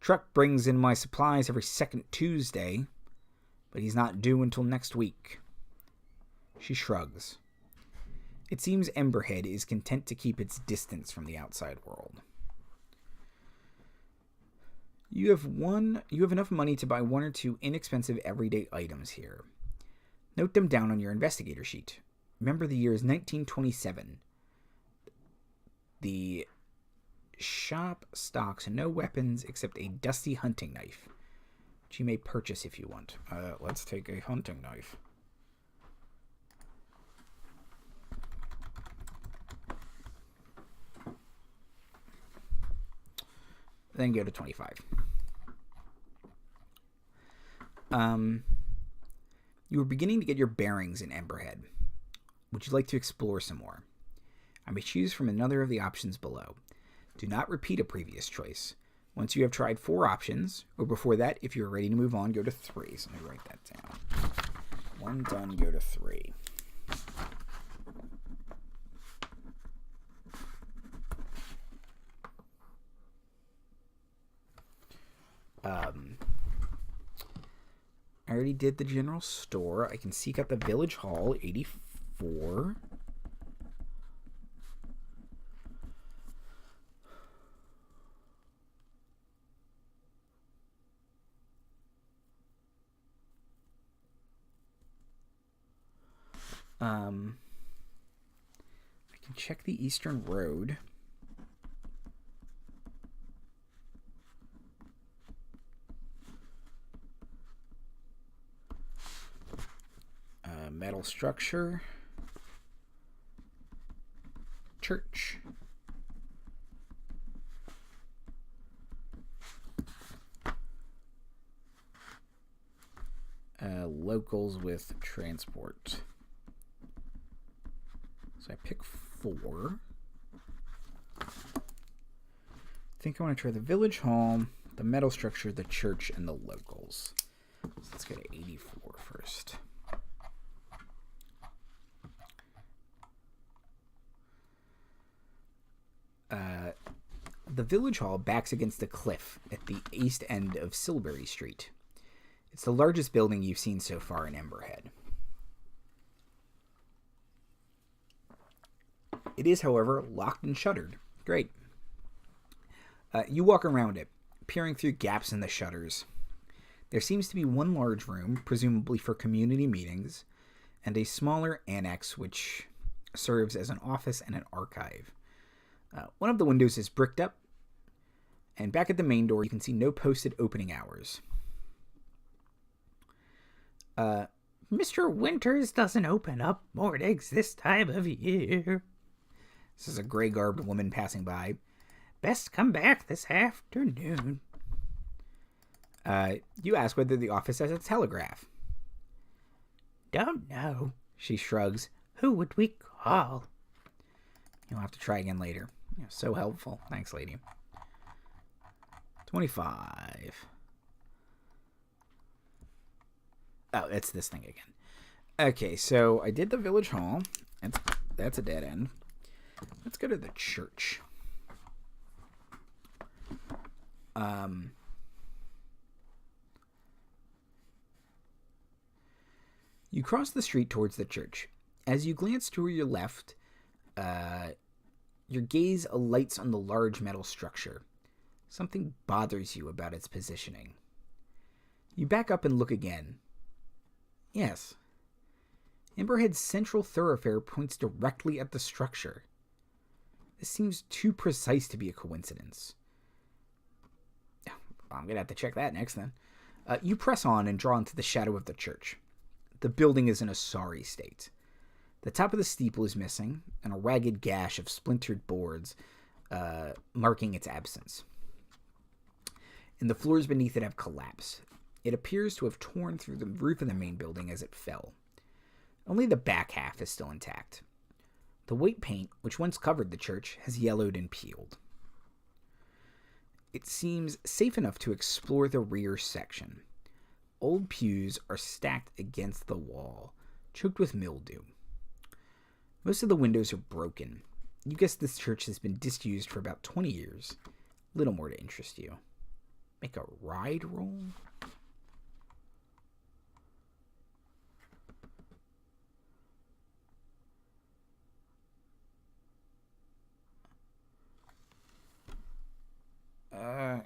Truck brings in my supplies every second Tuesday, but he's not due until next week. She shrugs. It seems Emberhead is content to keep its distance from the outside world. You have enough money to buy one or two inexpensive everyday items here. Note them down on your investigator sheet. Remember the year is 1927. The shop stocks no weapons except a dusty hunting knife, which you may purchase if you want. Let's take a hunting knife. Then go to 25. You are beginning to get your bearings in Emberhead. Would you like to explore some more? I may choose from another of the options below. Do not repeat a previous choice. Once you have tried 4 options, or before that, if you are ready to move on, go to 3. So let me write that down. 1 done, go to 3. I already did the general store. I can seek out the village hall, 84. I can check the eastern road. Metal structure. Church. Locals with transport. So I pick 4. I think I want to try the village hall, the metal structure, the church, and the locals. So let's go to 84 first. The village hall backs against a cliff at the east end of Silbury Street. It's the largest building you've seen so far in Emberhead. It is, however, locked and shuttered. Great. You walk around it, peering through gaps in the shutters. There seems to be one large room, presumably for community meetings, and a smaller annex which serves as an office and an archive. One of the windows is bricked up, and back at the main door you can see no posted opening hours. Mr. Winters doesn't open up mornings this time of year. This is a gray-garbed woman passing by. Best come back this afternoon. You ask whether the office has a telegraph. Don't know. She shrugs. Who would we call? You'll have to try again later. You're so helpful. Thanks, lady. 25. Oh, it's this thing again. Okay, so I did the village hall. That's a dead end. Let's go to the church. You cross the street towards the church. As you glance to your left, your gaze alights on the large metal structure. Something bothers you about its positioning. You back up and look again. Yes. Emberhead's central thoroughfare points directly at the structure. This seems too precise to be a coincidence. I'm going to have to check that next then. You press on and draw into the shadow of the church. The building is in a sorry state. The top of the steeple is missing, and a ragged gash of splintered boards marking its absence. And the floors beneath it have collapsed. It appears to have torn through the roof of the main building as it fell. Only the back half is still intact. The white paint, which once covered the church, has yellowed and peeled. It seems safe enough to explore the rear section. Old pews are stacked against the wall, choked with mildew. Most of the windows are broken. You guess this church has been disused for about 20 years. Little more to interest you. Make a ride roll?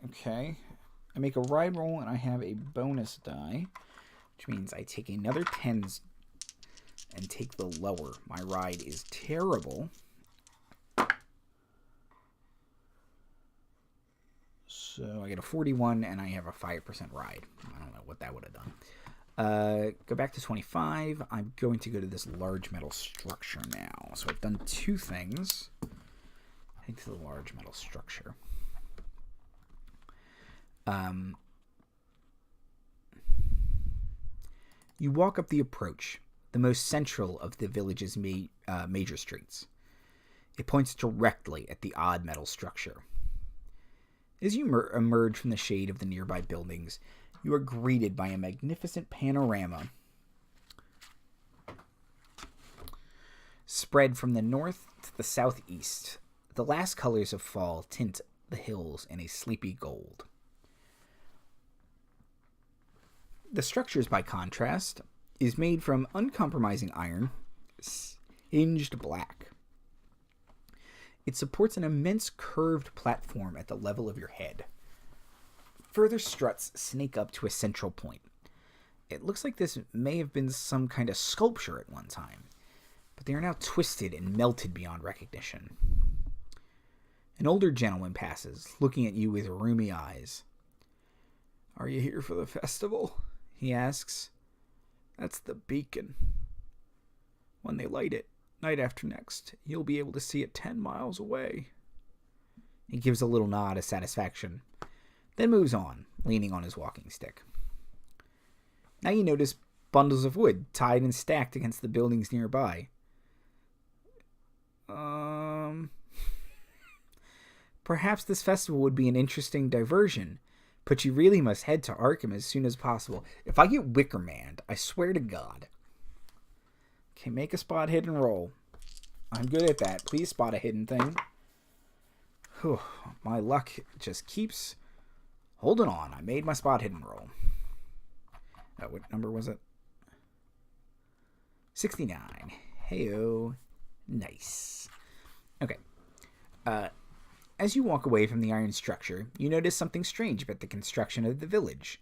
Okay. I make a ride roll and I have a bonus die, which means I take another 10s and take the lower. My ride is terrible. So I get a 41 and I have a 5% ride. I don't know what that would have done. Go back to 25. I'm going to go to this large metal structure now. So I've done two things. Head to the large metal structure. You walk up the approach, the most central of the village's major streets. It points directly at the odd metal structure. As you emerge from the shade of the nearby buildings, you are greeted by a magnificent panorama spread from the north to the southeast. The last colors of fall tint the hills in a sleepy gold. The structures, by contrast, is made from uncompromising iron, hinged black. It supports an immense curved platform at the level of your head. Further struts snake up to a central point. It looks like this may have been some kind of sculpture at one time, but they are now twisted and melted beyond recognition. An older gentleman passes, looking at you with rheumy eyes. "Are you here for the festival?" he asks. "That's the beacon. When they light it, night after next, you'll be able to see it 10 miles away." He gives a little nod of satisfaction, then moves on, leaning on his walking stick. Now you notice bundles of wood tied and stacked against the buildings nearby. Perhaps this festival would be an interesting diversion, but you really must head to Arkham as soon as possible. If I get Wicker Manned, I swear to God. Okay, make a spot hidden roll. I'm good at that. Please spot a hidden thing. Whew, my luck just keeps holding on. I made my spot hidden roll. What number was it? 69. Heyo. Nice. Okay. As you walk away from the iron structure, you notice something strange about the construction of the village.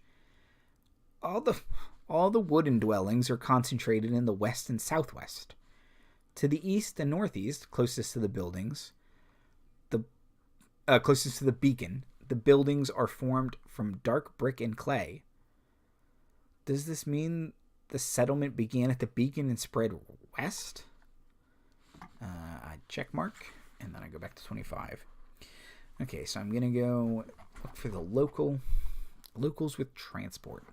All the wooden dwellings are concentrated in the west and southwest. To the east and northeast, closest to the buildings, closest to the beacon, the buildings are formed from dark brick and clay. Does this mean the settlement began at the beacon and spread west? I check mark, and then I go back to 25. Okay, so I'm going to go look for the locals with transport.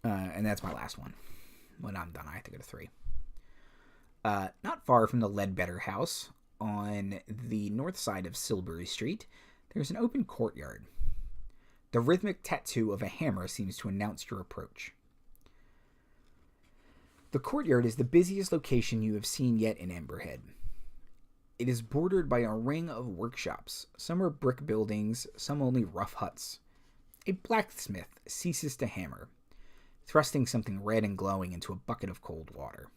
And that's my last one. When I'm done, I have to go to 3. Not far from the Ledbetter house, on the north side of Silbury Street, there's an open courtyard. The rhythmic tattoo of a hammer seems to announce your approach. The courtyard is the busiest location you have seen yet in Emberhead. It is bordered by a ring of workshops. Some are brick buildings, some only rough huts. A blacksmith ceases to hammer, thrusting something red and glowing into a bucket of cold water.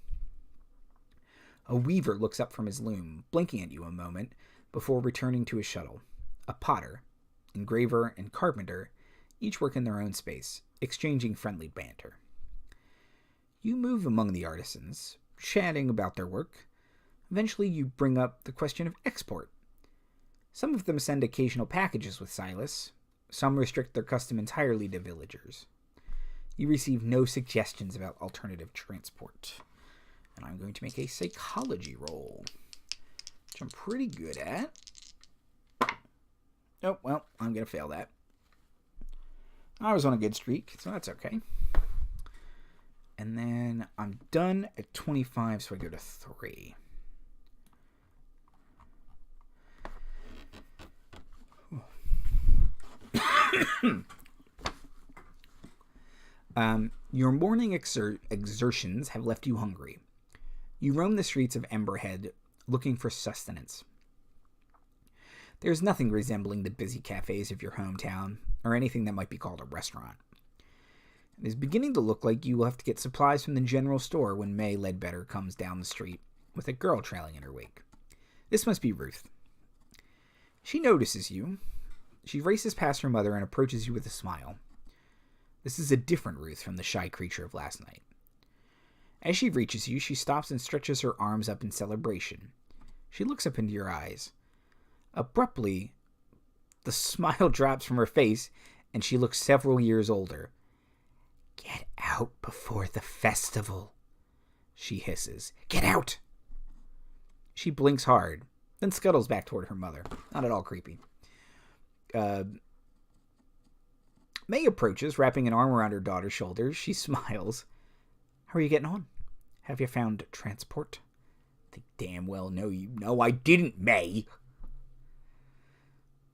A weaver looks up from his loom, blinking at you a moment before returning to his shuttle. A potter, engraver, and carpenter each work in their own space, exchanging friendly banter. You move among the artisans, chatting about their work. Eventually you bring up the question of export. Some of them send occasional packages with Silas. Some restrict their custom entirely to villagers. You receive no suggestions about alternative transport. And I'm going to make a psychology roll, which I'm pretty good at. Oh, well, I'm going to fail that. I was on a good streak, so that's okay. And then I'm done at 25, so I go to 3. Your morning exertions have left you hungry. You roam the streets of Emberhead looking for sustenance. There's nothing resembling the busy cafes of your hometown, or anything that might be called a restaurant. It is beginning to look like you will have to get supplies from the general store when May Ledbetter comes down the street with a girl trailing in her wake. This must be Ruth. She notices you. She races past her mother and approaches you with a smile. This is a different Ruth from the shy creature of last night. As she reaches you, she stops and stretches her arms up in celebration. She looks up into your eyes. Abruptly, the smile drops from her face, and she looks several years older. "Get out before the festival," she hisses. "Get out!" She blinks hard, then scuttles back toward her mother. Not at all creepy. May approaches, wrapping an arm around her daughter's shoulders. She smiles. "How are you getting on? Have you found transport?" "They damn well know you know I didn't, May."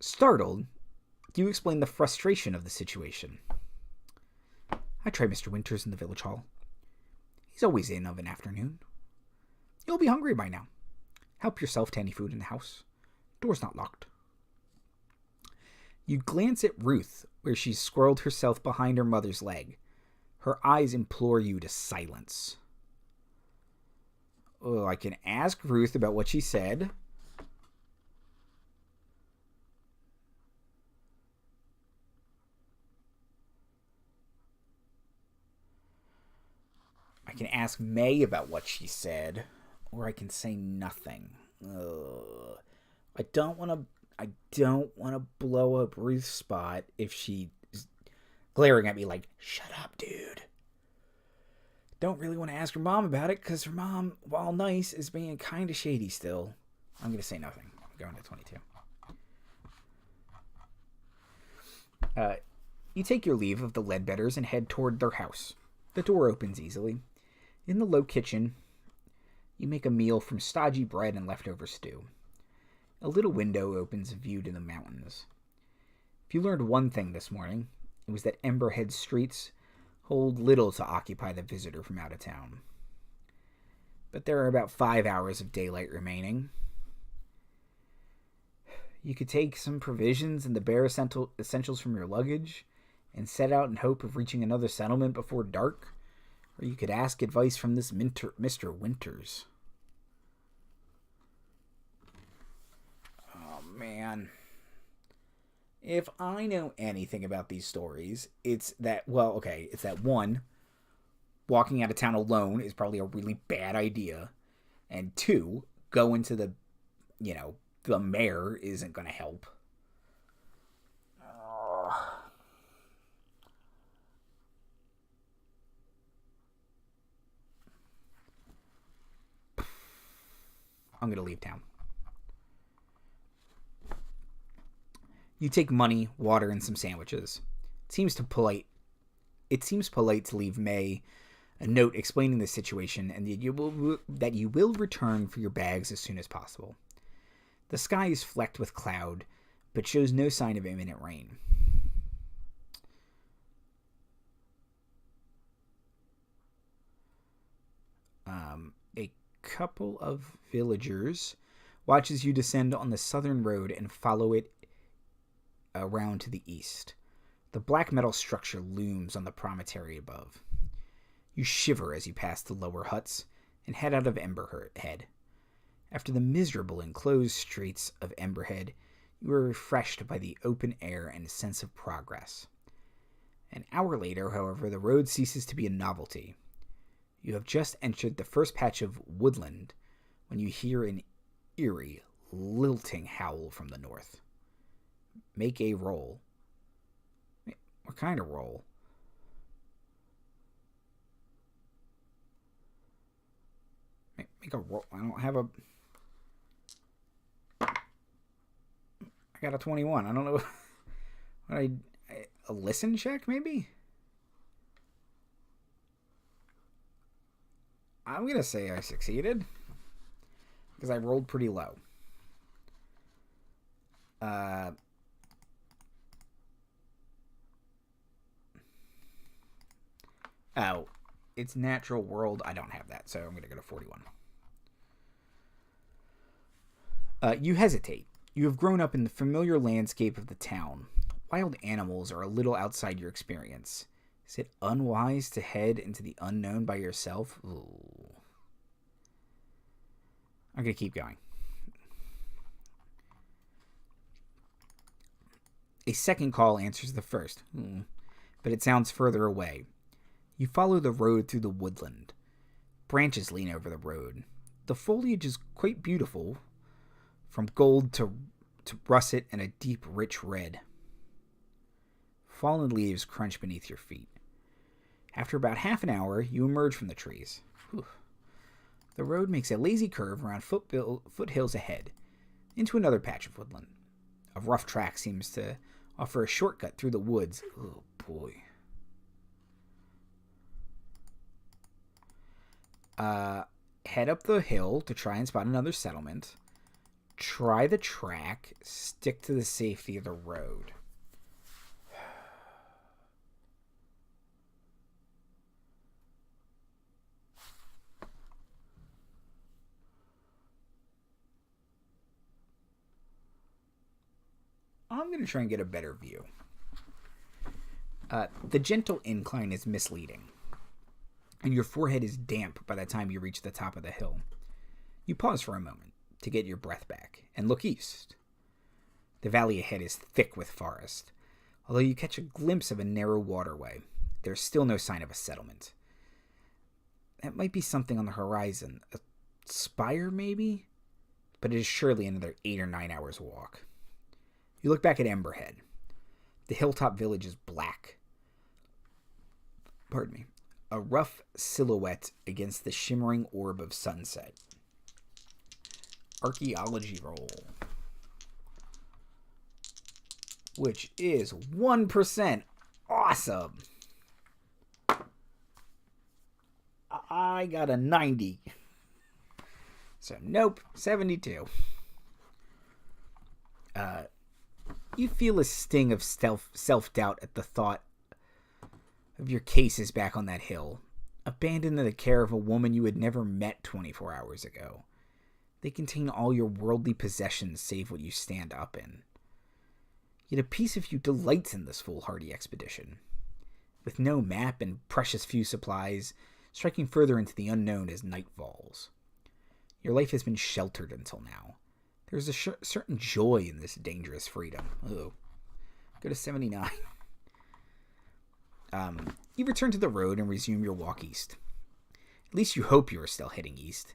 Startled, you explain the frustration of the situation. "I tried Mr. Winters in the village hall. He's always in of an afternoon. You'll be hungry by now. Help yourself to any food in the house. Door's not locked." You glance at Ruth, where she's squirreled herself behind her mother's leg. Her eyes implore you to silence. Oh, I can ask Ruth about what she said. I can ask May about what she said, or I can say nothing. I don't want to blow up Ruth's spot if she is glaring at me like, "Shut up, dude." Don't really want to ask her mom about it, because her mom, while nice, is being kind of shady still. I'm going to say nothing. I'm going to 22. You take your leave of the Ledbetters and head toward their house. The door opens easily. In the low kitchen, you make a meal from stodgy bread and leftover stew. A little window opens a view to the mountains. If you learned one thing this morning, it was that Emberhead's streets hold little to occupy the visitor from out of town. But there are about 5 hours of daylight remaining. You could take some provisions and the bare essentials from your luggage and set out in hope of reaching another settlement before dark, or you could ask advice from this Mr. Winters. Oh, man. If I know anything about these stories, it's that, it's that one, walking out of town alone is probably a really bad idea. And 2, going to the mayor isn't going to help. I'm going to leave town. You take money, water, and some sandwiches. It seems polite to leave May a note explaining the situation and that you will return for your bags as soon as possible. The sky is flecked with cloud, but shows no sign of imminent rain. A couple of villagers watch as you descend on the southern road and follow it around to the east. The black metal structure looms on the promontory above. You shiver as you pass the lower huts and head out of Emberhead. After the miserable enclosed streets of Emberhead, you are refreshed by the open air and sense of progress. An hour later, however, the road ceases to be a novelty. You have just entered the first patch of woodland when you hear an eerie, lilting howl from the north. Make a roll. What kind of roll? Make a roll. I don't have a... I got a 21. I don't know. A listen check, maybe? I'm going to say I succeeded. Because I rolled pretty low. Oh, it's natural world. I don't have that, so I'm going to go to 41. You hesitate. You have grown up in the familiar landscape of the town. Wild animals are a little outside your experience. Is it unwise to head into the unknown by yourself? Ooh. I'm going to keep going. A second call answers the first, but it sounds further away. You follow the road through the woodland. Branches lean over the road. The foliage is quite beautiful, from gold to russet and a deep, rich red. Fallen leaves crunch beneath your feet. After about half an hour, you emerge from the trees. Whew. The road makes a lazy curve around foothills ahead, into another patch of woodland. A rough track seems to offer a shortcut through the woods. Oh, boy. Head up the hill to try and spot another settlement. Try the track. Stick to the safety of the road. I'm going to try and get a better view. The gentle incline is misleading, and your forehead is damp by the time you reach the top of the hill. You pause for a moment to get your breath back and look east. The valley ahead is thick with forest. Although you catch a glimpse of a narrow waterway, there's still no sign of a settlement. That might be something on the horizon. A spire, maybe? But it is surely another 8 or 9 hours walk. You look back at Emberhead. The hilltop village is black. Pardon me. A rough silhouette against the shimmering orb of sunset. Archaeology roll. Which is 1%. Awesome. I got a 90. So, nope. 72. You feel a sting of self-doubt at the thought of your cases back on that hill, abandoned in the care of a woman you had never met 24 hours ago. They contain all your worldly possessions save what you stand up in. Yet a piece of you delights in this foolhardy expedition. With no map and precious few supplies, striking further into the unknown as night falls. Your life has been sheltered until now. There's a certain joy in this dangerous freedom. Oh, go to 79. You return to the road and resume your walk east. At least you hope you are still heading east.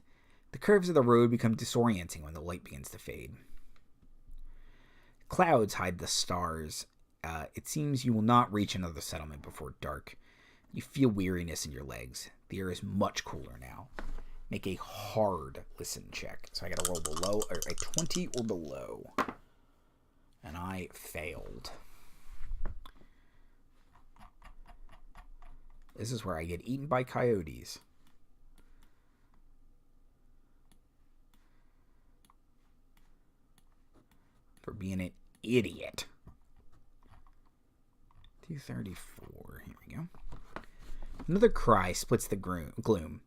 The curves of the road become disorienting when the light begins to fade. Clouds hide the stars. It seems you will not reach another settlement before dark. You feel weariness in your legs. The air is much cooler now. Make a hard listen check. So I got to roll below, or a 20 or below. And I failed. This is where I get eaten by coyotes. For being an idiot. 234. Here we go. Another cry splits the gloom.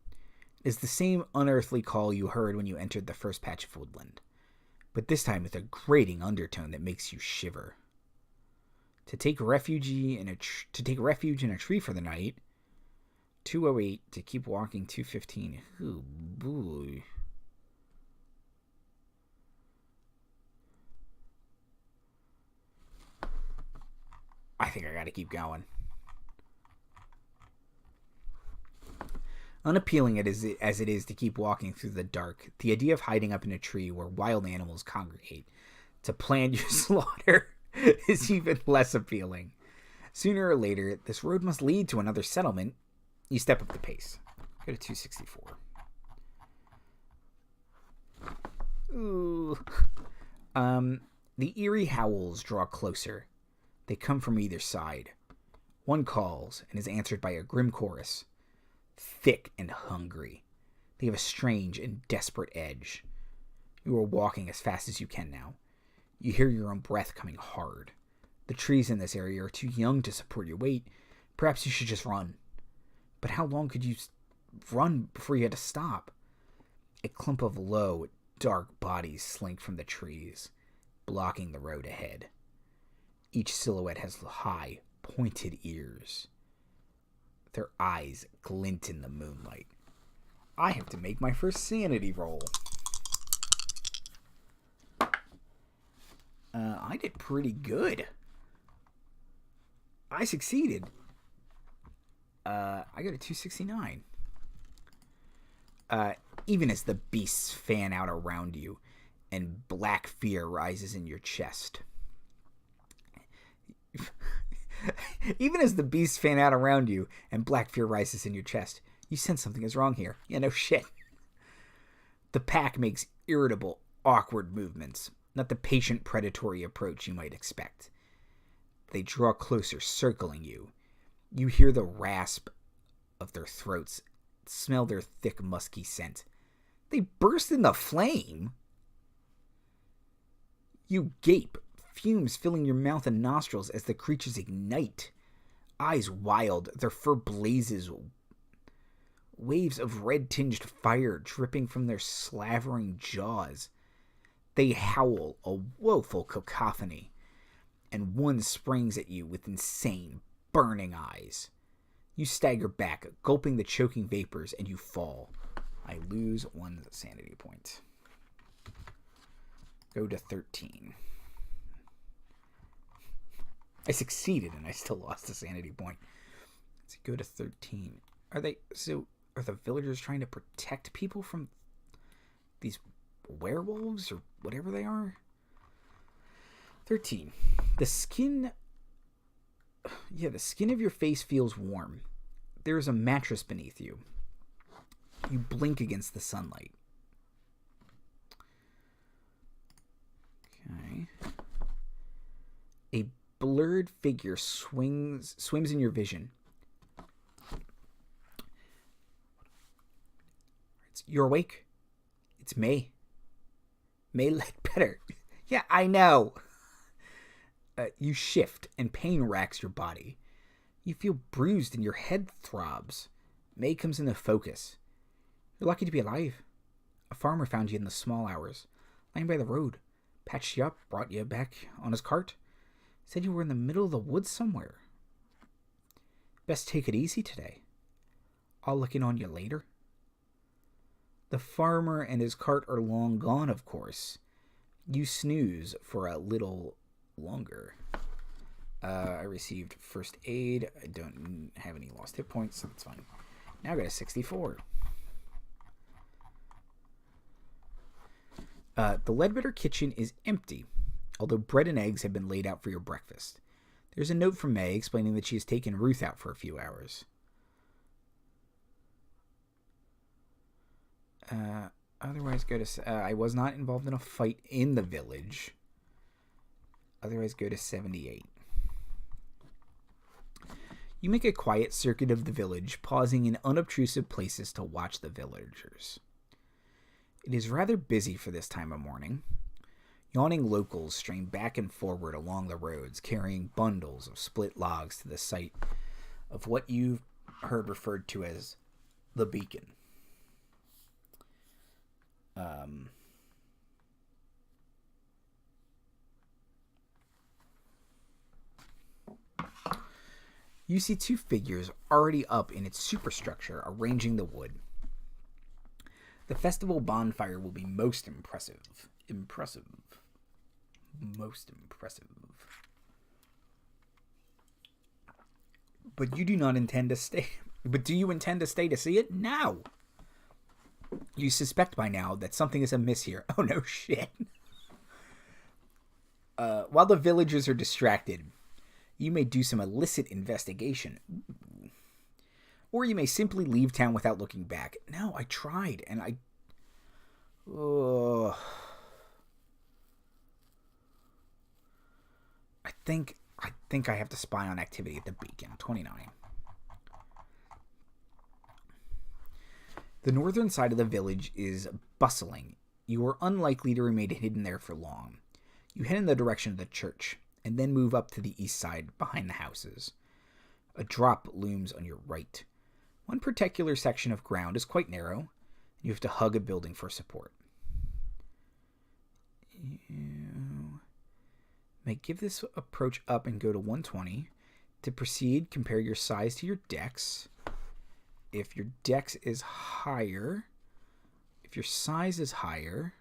is the same unearthly call you heard when you entered the first patch of woodland, but this time with a grating undertone that makes you shiver. To take refuge in a tree for the night, 208. To keep walking, 215. Oh boy. I think I gotta keep going. Unappealing as it is to keep walking through the dark, the idea of hiding up in a tree where wild animals congregate to plan your slaughter is even less appealing. Sooner or later, this road must lead to another settlement. You step up the pace. Go to 264. Ooh. The eerie howls draw closer. They come from either side. One calls and is answered by a grim chorus. Thick and hungry. They have a strange and desperate edge. You are walking as fast as you can now. You hear your own breath coming hard. The trees in this area are too young to support your weight. Perhaps you should just run. But how long could you run before you had to stop? A clump of low, dark bodies slink from the trees, blocking the road ahead. Each silhouette has high, pointed ears. Their eyes glint in the moonlight. I have to make my first sanity roll. I did pretty good. I succeeded. I got a 269. Even as the beasts fan out around you and black fear rises in your chest. Even as the beasts fan out around you and black fear rises in your chest, you sense something is wrong here. Yeah, no shit. The pack makes irritable, awkward movements, not the patient, predatory approach you might expect. They draw closer, circling you. You hear the rasp of their throats, smell their thick, musky scent. They burst into flame. You gape, fumes filling your mouth and nostrils as the creatures ignite. Eyes wild, their fur blazes. Waves of red-tinged fire dripping from their slavering jaws. They howl, a woeful cacophony, and one springs at you with insane, burning eyes. You stagger back, gulping the choking vapors, and you fall. I lose 1 sanity point. Go to 13. I succeeded, and I still lost a sanity point. Let's go to 13. Are the villagers trying to protect people from these werewolves or whatever they are? 13. The skin of your face feels warm. There is a mattress beneath you. You blink against the sunlight. Okay. A blurred figure swims in your vision. You're awake. It's May. May Ledbetter. Yeah, I know. You shift, and pain racks your body. You feel bruised, and your head throbs. May comes into focus. You're lucky to be alive. A farmer found you in the small hours, lying by the road, patched you up, brought you back on his cart. Said you were in the middle of the woods somewhere. Best take it easy today. I'll look in on you later. The farmer and his cart are long gone, of course. You snooze for a little longer. I received first aid. I don't have any lost hit points, so that's fine. Now I got a 64. The Ledbetter kitchen is empty, although bread and eggs have been laid out for your breakfast. There's a note from May explaining that she has taken Ruth out for a few hours. Otherwise, go to... I was not involved in a fight in the village. Otherwise, go to 78. You make a quiet circuit of the village, pausing in unobtrusive places to watch the villagers. It is rather busy for this time of morning. Yawning locals strain back and forward along the roads, carrying bundles of split logs to the site of what you've heard referred to as the beacon. You see two figures already up in its superstructure arranging the wood. The festival bonfire will be most impressive. Most impressive. But you do not intend to stay. But do you intend to stay to see it? No. You suspect by now that something is amiss here. Oh, no shit. While the villagers are distracted, you may do some illicit investigation. Ooh. Or you may simply leave town without looking back. No, I tried, and I think I have to spy on activity at the beacon. 29. The northern side of the village is bustling. You are unlikely to remain hidden there for long. You head in the direction of the church, and then move up to the east side behind the houses. A drop looms on your right. One particular section of ground is quite narrow. You have to hug a building for support. You may give this approach up and go to 120. To proceed, compare your size to your dex. If your dex is higher, if your size is higher,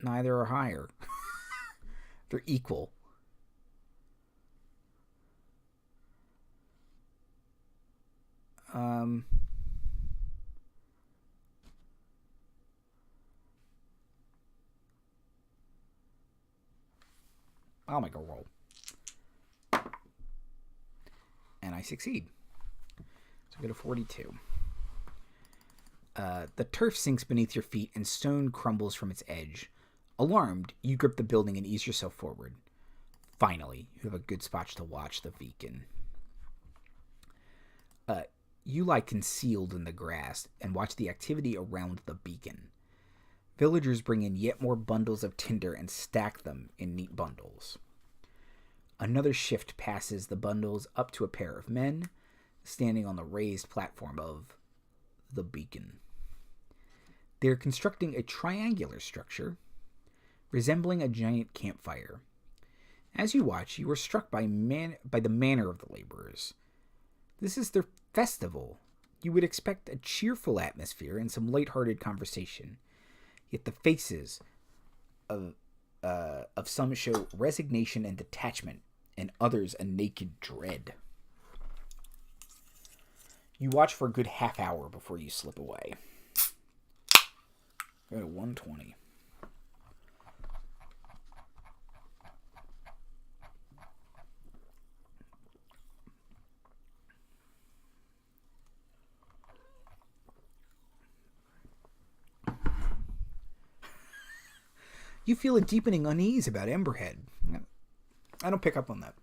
neither are higher. They're equal. I'll make a roll. And I succeed. So I go to 42. The turf sinks beneath your feet and stone crumbles from its edge. Alarmed, you grip the building and ease yourself forward. Finally, you have a good spot to watch the beacon. You lie concealed in the grass and watch the activity around the beacon. Villagers bring in yet more bundles of tinder and stack them in neat bundles. Another shift passes the bundles up to a pair of men standing on the raised platform of the beacon. They're constructing a triangular structure resembling a giant campfire. As you watch, you are struck by the manner of the laborers. This is their festival. You would expect a cheerful atmosphere and some lighthearted conversation. Yet the faces of some show resignation and detachment, and others a naked dread. You watch for a good half hour before you slip away. Go to 120. You feel a deepening unease about Emberhead. I don't pick up on that.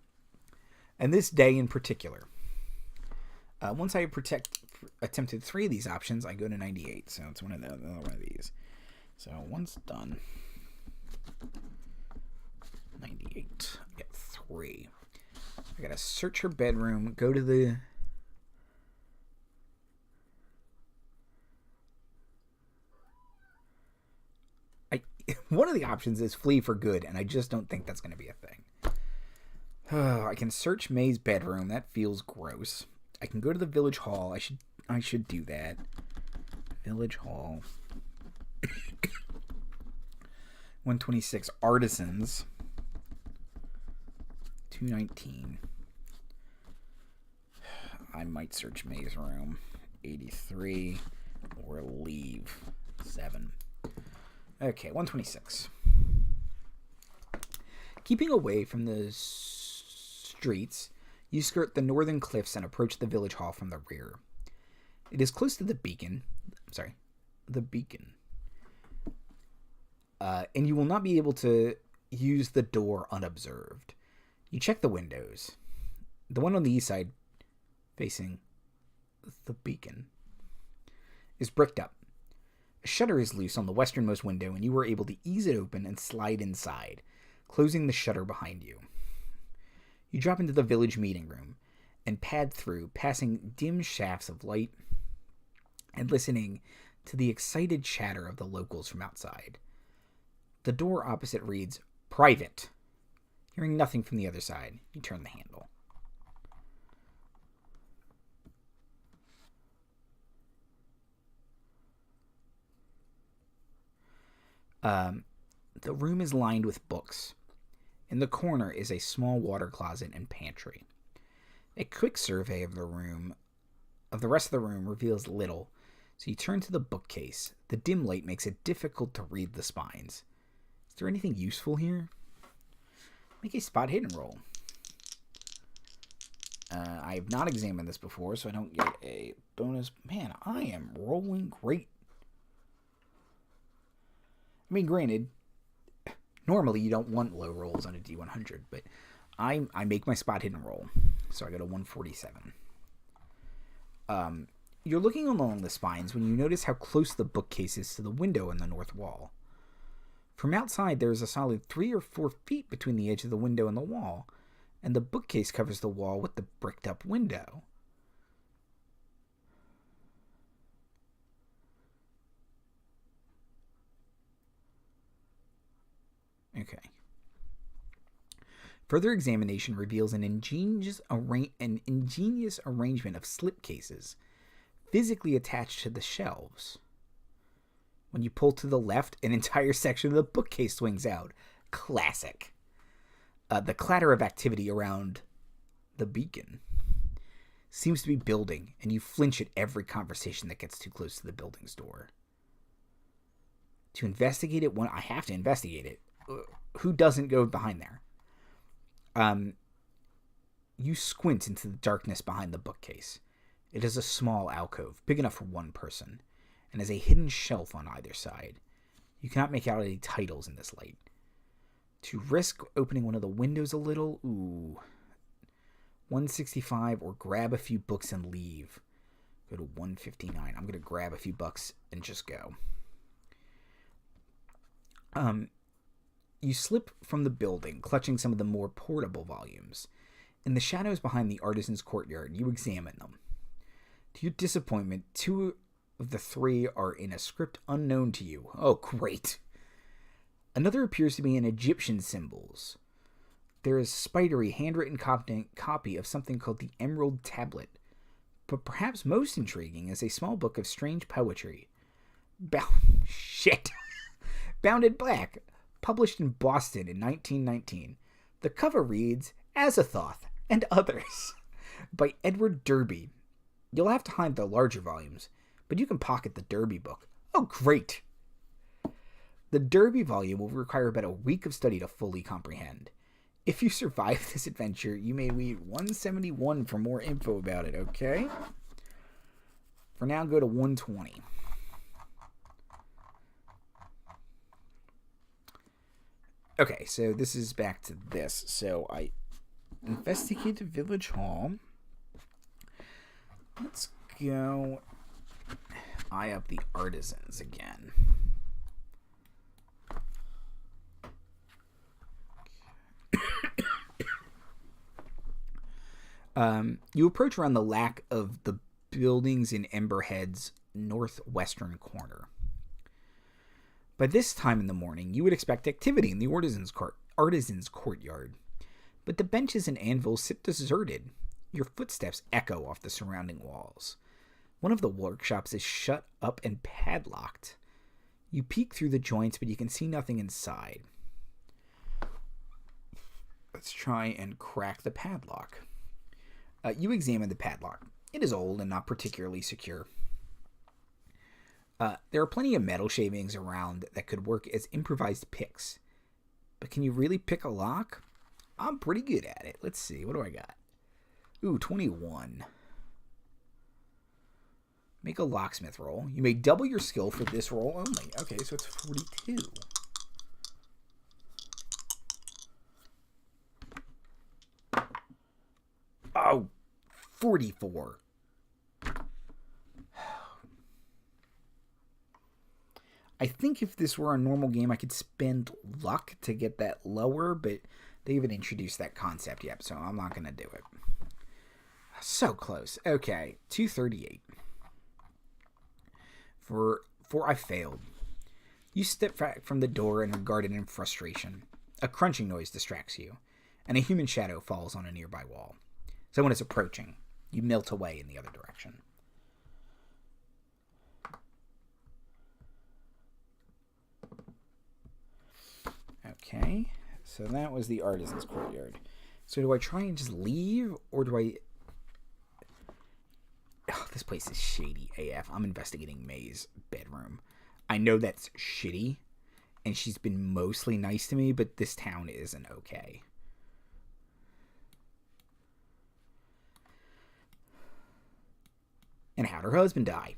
And this day in particular. Once I attempted 3 of these options, I go to 98. So it's one of these. So once done. 98. I get 3. I gotta search her bedroom, go to the... One of the options is flee for good, and I just don't think that's going to be a thing. I can search May's bedroom. That feels gross. I can go to the village hall. I should do that. Village hall. 126 artisans. 219. I might search May's room. 83 or leave. 7. Okay, 126. Keeping away from the streets, you skirt the northern cliffs and approach the village hall from the rear. It is close to the beacon. And you will not be able to use the door unobserved. You check the windows. The one on the east side, facing the beacon, is bricked up. A shutter is loose on the westernmost window, and you are able to ease it open and slide inside, closing the shutter behind you. You drop into the village meeting room. and pad through, passing dim shafts of light and listening to the excited chatter of the locals from outside. The door opposite reads, "Private." Hearing nothing from the other side, you turn the handle. The room is lined with books. In the corner is a small water closet and pantry. A quick survey of the rest of the room reveals little, so you turn to the bookcase. The dim light makes it difficult to read the spines. Is there anything useful here? Make a spot hidden roll. I have not examined this before, so I don't get a bonus. Man, I am rolling great. I mean, granted, normally you don't want low rolls on a D100, but I make my spot hidden roll, so I got a 147. You're looking along the spines when you notice how close the bookcase is to the window in the north wall. From outside, there is a solid 3 or 4 feet between the edge of the window and the wall, and the bookcase covers the wall with the bricked-up window. Okay. Further examination reveals an ingenious arrangement of slipcases physically attached to the shelves. When you pull to the left, an entire section of the bookcase swings out. Classic. The clatter of activity around the beacon seems to be building, and you flinch at every conversation that gets too close to the building's door. To investigate it, I have to investigate it. Who doesn't go behind there? You squint into the darkness behind the bookcase. It is a small alcove, big enough for one person, and has a hidden shelf on either side. You cannot make out any titles in this light. To risk opening one of the windows a little, 165, or grab a few books and leave. Go to 159. I'm going to grab a few bucks and just go. You slip from the building, clutching some of the more portable volumes. In the shadows behind the artisan's courtyard, you examine them. To your disappointment, 2 of the 3 are in a script unknown to you. Oh, great. Another appears to be in Egyptian symbols. There is a spidery, handwritten copy of something called the Emerald Tablet. But perhaps most intriguing is a small book of strange poetry. Bound in black. Published in Boston in 1919. The cover reads, Azathoth and Others, by Edward Derby. You'll have to hide the larger volumes, but you can pocket the Derby book. Oh, great! The Derby volume will require about a week of study to fully comprehend. If you survive this adventure, you may read 171 for more info about it, okay? For now, go to 120. Okay, so this is back to this. So I investigate the village hall. Let's go eye up the artisans again. You approach around the lack of the buildings in Emberhead's northwestern corner. By this time in the morning, you would expect activity in the artisan's courtyard, but the benches and anvils sit deserted. Your footsteps echo off the surrounding walls. One of the workshops is shut up and padlocked. You peek through the joints, but you can see nothing inside. Let's try and crack the padlock. You examine the padlock. It is old and not particularly secure. There are plenty of metal shavings around that could work as improvised picks. But can you really pick a lock? I'm pretty good at it. Let's see. What do I got? 21. Make a locksmith roll. You may double your skill for this roll only. Okay, so it's 42. Oh, 44. I think if this were a normal game, I could spend luck to get that lower, but they haven't introduced that concept yet, so I'm not going to do it. So close. Okay, 238. For I failed. You step back from the door and regard it in frustration. A crunching noise distracts you, and a human shadow falls on a nearby wall. Someone is approaching. You melt away in the other direction. Okay, so that was the artisan's courtyard. So do I try and just leave, or do I... Oh, this place is shady AF. I'm investigating May's bedroom. I know that's shitty, and she's been mostly nice to me, but this town isn't okay. And how'd her husband die?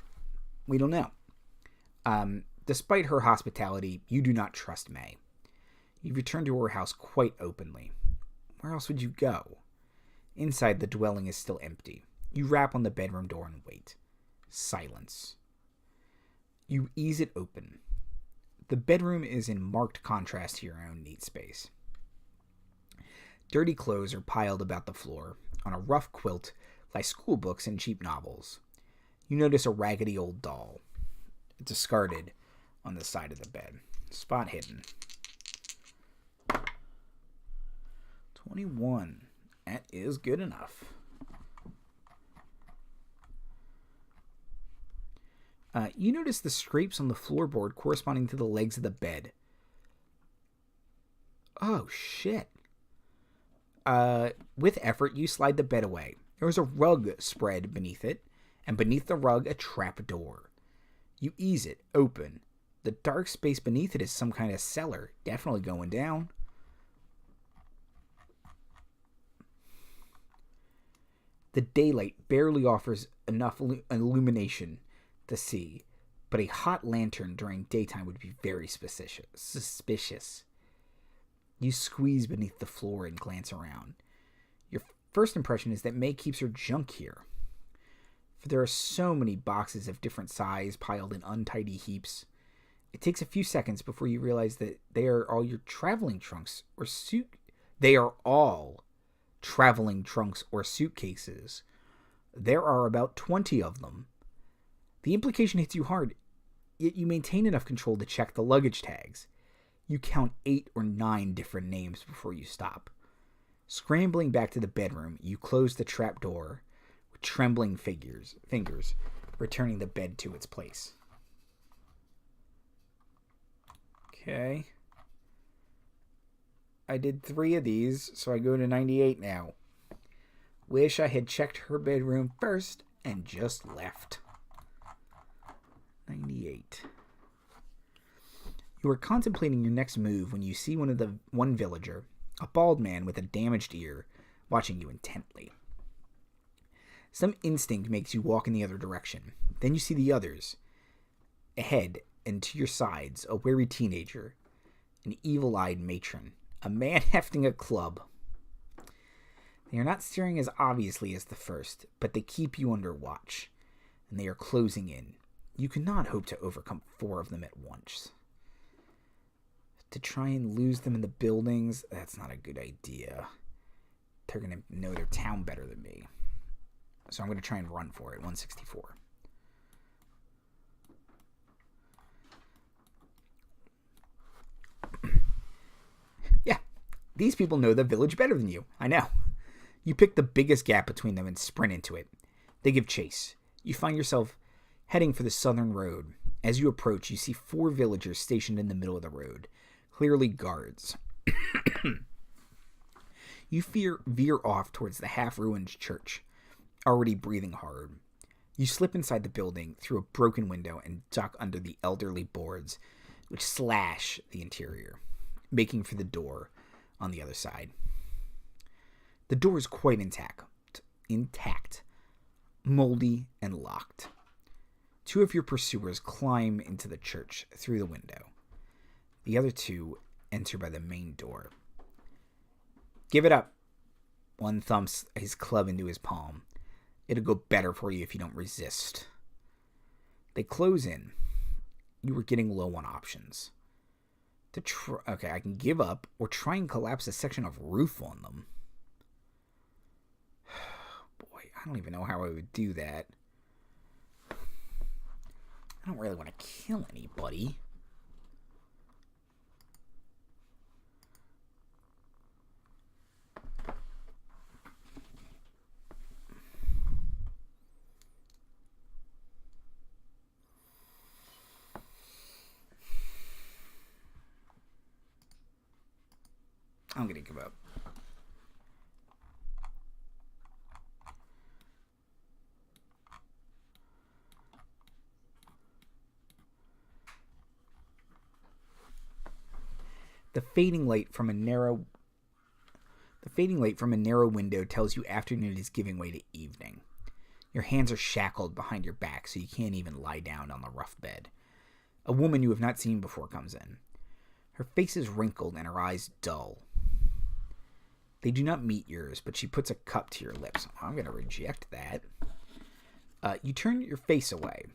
We don't know. Despite her hospitality, you do not trust May. You return to her house quite openly. Where else would you go? Inside, the dwelling is still empty. You rap on the bedroom door and wait. Silence. You ease it open. The bedroom is in marked contrast to your own neat space. Dirty clothes are piled about the floor. On a rough quilt lie school books and cheap novels. You notice a raggedy old doll, discarded, on the side of the bed. Spot hidden. 21. That is good enough. You notice the scrapes on the floorboard corresponding to the legs of the bed. Oh, shit. With effort, you slide the bed away. There was a rug spread beneath it, and beneath the rug, a trap door. You ease it open. The dark space beneath it is some kind of cellar. Definitely going down. The daylight barely offers enough illumination to see, but a hot lantern during daytime would be very suspicious. You squeeze beneath the floor and glance around. Your first impression is that May keeps her junk here, for there are so many boxes of different size piled in untidy heaps. It takes a few seconds before you realize that they are all your traveling trunks or They are all traveling trunks or suitcases. There are about 20 of them. The implication hits you hard, yet you maintain enough control to check the luggage tags. You count 8 or 9 different names before you stop. Scrambling back to the bedroom, you close the trap door with trembling fingers, returning the bed to its place. Okay. I did 3 of these, so I go to 98 now. Wish I had checked her bedroom first and just left. 98. You are contemplating your next move when you see one villager, a bald man with a damaged ear, watching you intently. Some instinct makes you walk in the other direction. Then you see the others. Ahead and to your sides, a wary teenager, an evil-eyed matron, a man hefting a club. They are not staring as obviously as the first, but they keep you under watch, and they are closing in. You cannot hope to overcome 4 of them at once. To try and lose them in the buildings, that's not a good idea. They're going to know their town better than me. So I'm going to try and run for it. 164. Yeah, these people know the village better than you. I know. You pick the biggest gap between them and sprint into it. They give chase. You find yourself heading for the southern road. As you approach, you see 4 villagers stationed in the middle of the road, clearly guards. You veer off towards the half-ruined church, already breathing hard. You slip inside the building through a broken window and duck under the elderly boards, which slash the interior, making for the door on the other side. The door is quite intact, moldy and locked. 2 of your pursuers climb into the church through the window. The other 2 enter by the main door. Give it up. One thumps his club into his palm. It'll go better for you if you don't resist. They close in. You were getting low on options. Okay, I can give up or try and collapse a section of roof on them. boy, I don't even know how I would do that. I don't really want to kill anybody. I'm going to give up. The fading light from a narrow window tells you afternoon is giving way to evening. Your hands are shackled behind your back, so you can't even lie down on the rough bed. A woman you have not seen before comes in. Her face is wrinkled and her eyes dull. They do not meet yours, but she puts a cup to your lips. I'm going to reject that. You turn your face away.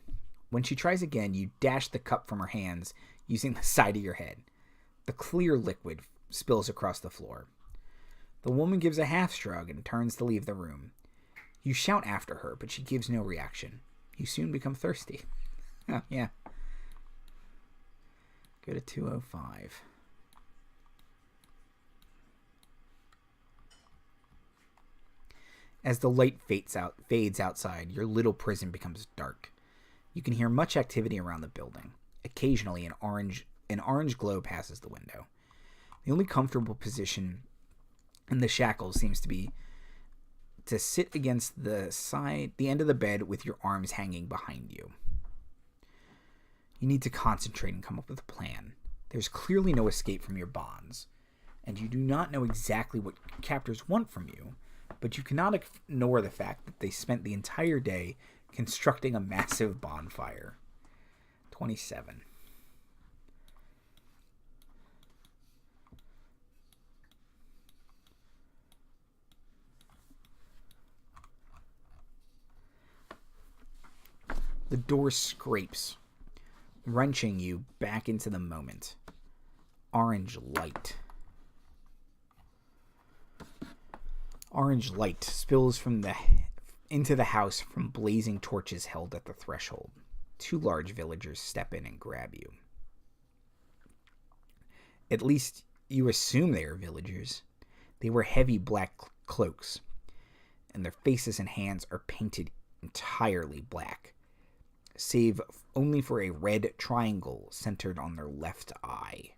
When she tries again, you dash the cup from her hands using the side of your head. The clear liquid spills across the floor. The woman gives a half shrug and turns to leave the room. You shout after her, but she gives no reaction. You soon become thirsty. Oh, yeah. Go to 205. As the light fades outside, your little prison becomes dark. You can hear much activity around the building. Occasionally, an orange glow passes the window. The only comfortable position in the shackles seems to be to sit against the end of the bed with your arms hanging behind you. You need to concentrate and come up with a plan. There's clearly no escape from your bonds, and you do not know exactly what captors want from you, but you cannot ignore the fact that they spent the entire day constructing a massive bonfire. 27. The door scrapes, wrenching you back into the moment. Orange light. Orange light spills into the house from blazing torches held at the threshold. 2 large villagers step in and grab you. At least you assume they are villagers. They wear heavy black cloaks, and their faces and hands are painted entirely black, save only for a red triangle centered on their left eye.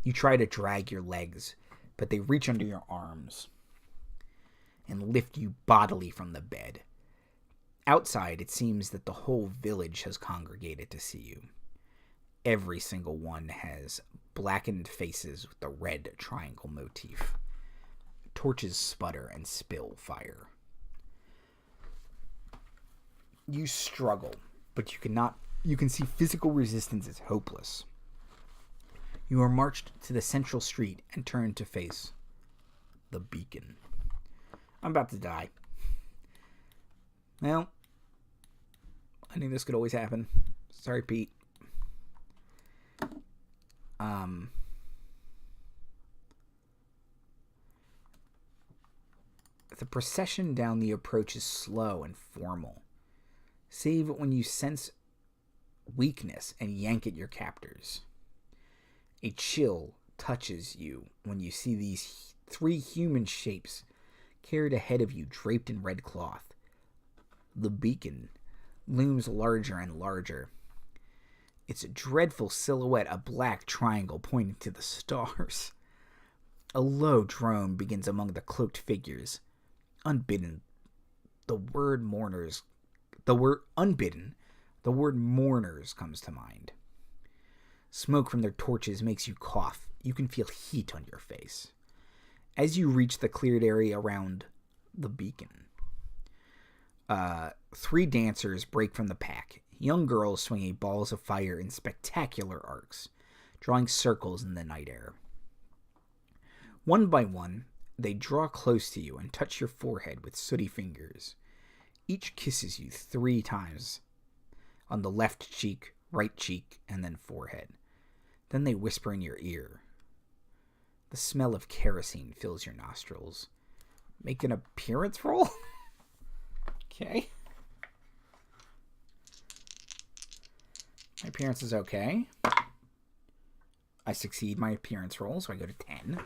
You try to drag your legs, but they reach under your arms and lift you bodily from the bed. Outside, it seems that the whole village has congregated to see you. Every single one has blackened faces with the red triangle motif. Torches sputter and spill fire. You struggle, but you can see physical resistance is hopeless. You are marched to the central street and turn to face the beacon. I'm about to die. Well, I knew this could always happen. Sorry, Pete. The procession down the approach is slow and formal, save when you sense weakness and yank at your captors. A chill touches you when you see these 3 human shapes carried ahead of you, draped in red cloth. The beacon looms larger and larger. Its dreadful silhouette, a black triangle pointing to the stars. A low drone begins among the cloaked figures. Unbidden, the word mourners comes to mind. Smoke from their torches makes you cough. You can feel heat on your face. As you reach the cleared area around the beacon, 3 dancers break from the pack. Young girls swinging balls of fire in spectacular arcs, drawing circles in the night air. One by one, they draw close to you and touch your forehead with sooty fingers. Each kisses you 3 times on the left cheek, right cheek, and then forehead. Then they whisper in your ear. The smell of kerosene fills your nostrils. Make an appearance roll? Okay. My appearance is okay. I succeed my appearance roll, so I go to 10.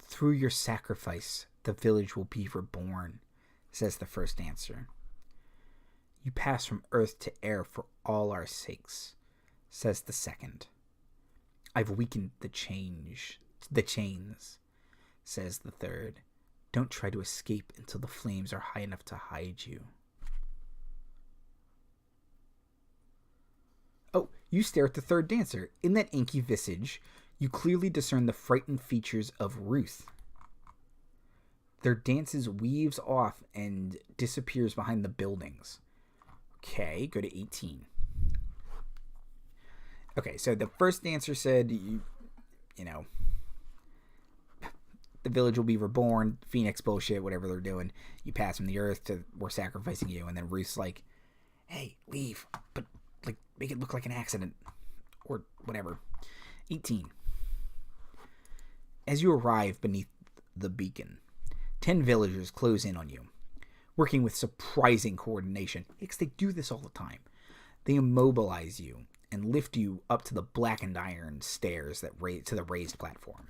Through your sacrifice, the village will be reborn, says the first dancer. You pass from earth to air for all our sakes, says the second. I've weakened the chains, says the third. Don't try to escape until the flames are high enough to hide you. Oh, you stare at the third dancer. In that inky visage, you clearly discern the frightened features of Ruth. Their dances weaves off and disappears behind the buildings. Okay, go to 18. Okay, so the first dancer said, you know, the village will be reborn, Phoenix bullshit, whatever they're doing. You pass from the earth to we're sacrificing you. And then Ruth's like, hey, leave, but like make it look like an accident or whatever. 18. As you arrive beneath the beacon, 10 villagers close in on you, working with surprising coordination. Because they do this all the time. They immobilize you and lift you up to the blackened iron stairs that to the raised platform.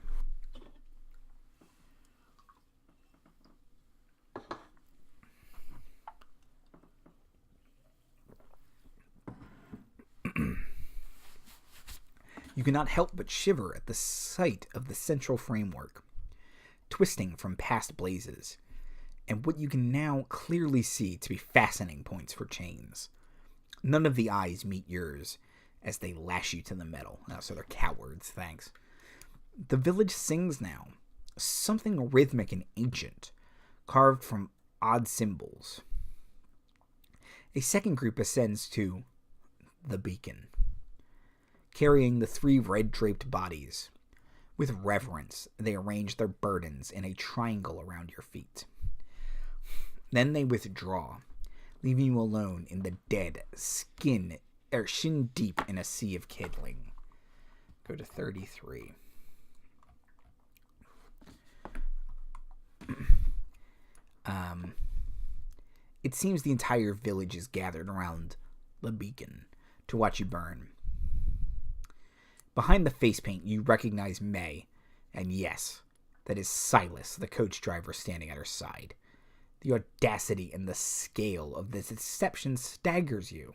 You cannot help but shiver at the sight of the central framework, twisting from past blazes, and what you can now clearly see to be fastening points for chains. None of the eyes meet yours as they lash you to the metal. Oh, so they're cowards, thanks. The village sings now, something rhythmic and ancient, carved from odd symbols. A second group ascends to the beacon, carrying the 3 red-draped bodies. With reverence, they arrange their burdens in a triangle around your feet. Then they withdraw, leaving you alone in the dead, shin deep in a sea of kindling. Go to 33. It seems the entire village is gathered around the beacon to watch you burn. Behind the face paint, you recognize May, and yes, that is Silas, the coach driver standing at her side. The audacity and the scale of this deception staggers you.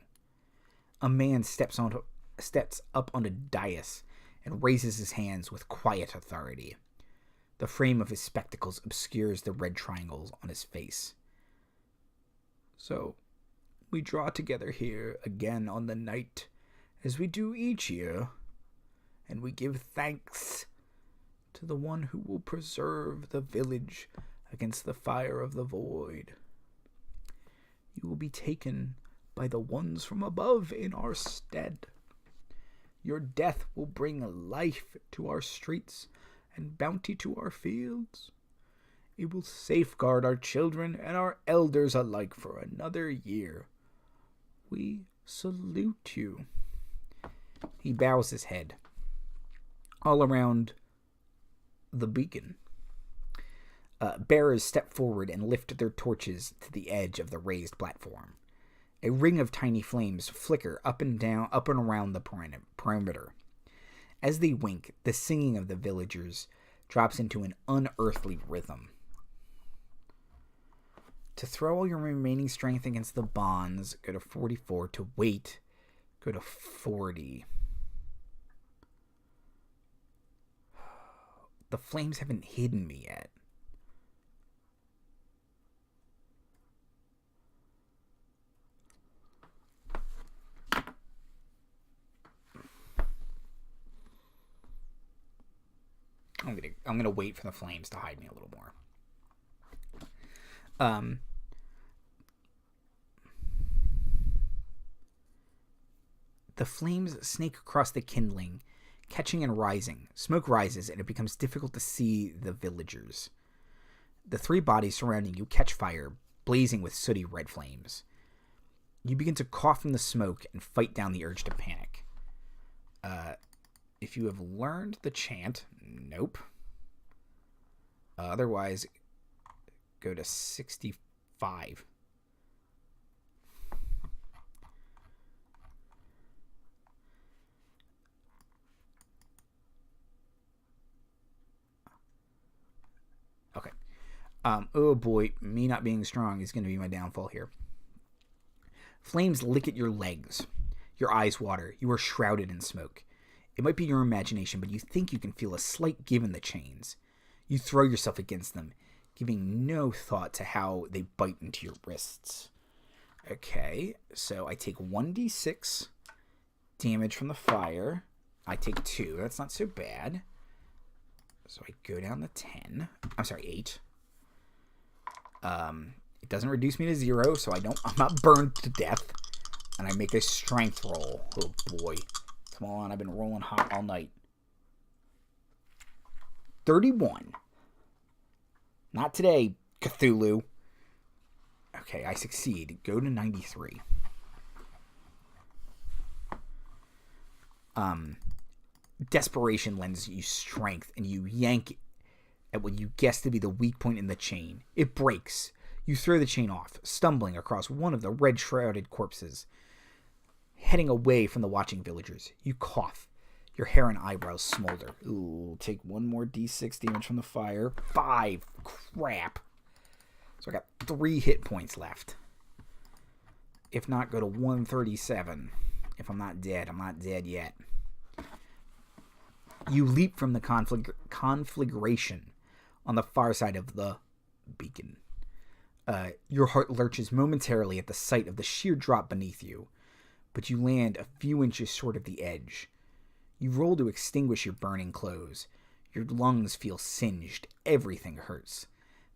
A man steps up on a dais and raises his hands with quiet authority. The frame of his spectacles obscures the red triangles on his face. So, we draw together here again on the night, as we do each year, and we give thanks to the one who will preserve the village against the fire of the void. You will be taken by the ones from above in our stead. Your death will bring life to our streets and bounty to our fields. It will safeguard our children and our elders alike for another year. We salute you. He bows his head. All around the beacon, bearers step forward and lift their torches to the edge of the raised platform. A ring of tiny flames flicker up and around the perimeter. As they wink, the singing of the villagers drops into an unearthly rhythm. To throw all your remaining strength against the bonds, go to 44. To wait, go to 40. The flames haven't hidden me yet. I'm gonna wait for the flames to hide me a little more. The flames snake across the kindling, catching and rising. Smoke rises, and it becomes difficult to see the villagers. The 3 bodies surrounding you catch fire, blazing with sooty red flames. You begin to cough from the smoke and fight down the urge to panic. If you have learned the chant, nope. Otherwise, go to 65. Okay. Oh boy, me not being strong is going to be my downfall here. Flames lick at your legs. Your eyes water. You are shrouded in smoke. It might be your imagination, but you think you can feel a slight give in the chains. You throw yourself against them, giving no thought to how they bite into your wrists. Okay, so I take 1d6 damage from the fire. I take 2. That's not so bad. So I go down to 10. I'm sorry, 8. It doesn't reduce me to 0, so I'm not burned to death. And I make a strength roll. Oh boy. Come on, I've been rolling hot all night. 31. Not today, Cthulhu. Okay, I succeed. Go to 93. Desperation lends you strength, and you yank at what you guess to be the weak point in the chain. It breaks. You throw the chain off, stumbling across one of the red-shrouded corpses. Heading away from the watching villagers, you cough. Your hair and eyebrows smolder. Ooh, take 1 more d6 damage from the fire. 5. Crap. So I got 3 hit points left. If not, go to 137. If I'm not dead, I'm not dead yet. You leap from the conflagration on the far side of the beacon. Your heart lurches momentarily at the sight of the sheer drop beneath you, but you land a few inches short of the edge. You roll to extinguish your burning clothes. Your lungs feel singed. Everything hurts.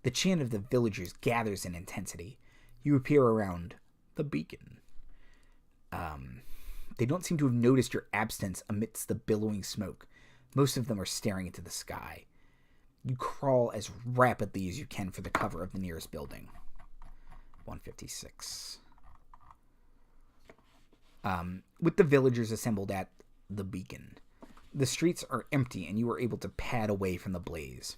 The chant of the villagers gathers in intensity. You appear around the beacon. They don't seem to have noticed your absence amidst the billowing smoke. Most of them are staring into the sky. You crawl as rapidly as you can for the cover of the nearest building. 156. With the villagers assembled at the beacon, the streets are empty and you are able to pad away from the blaze.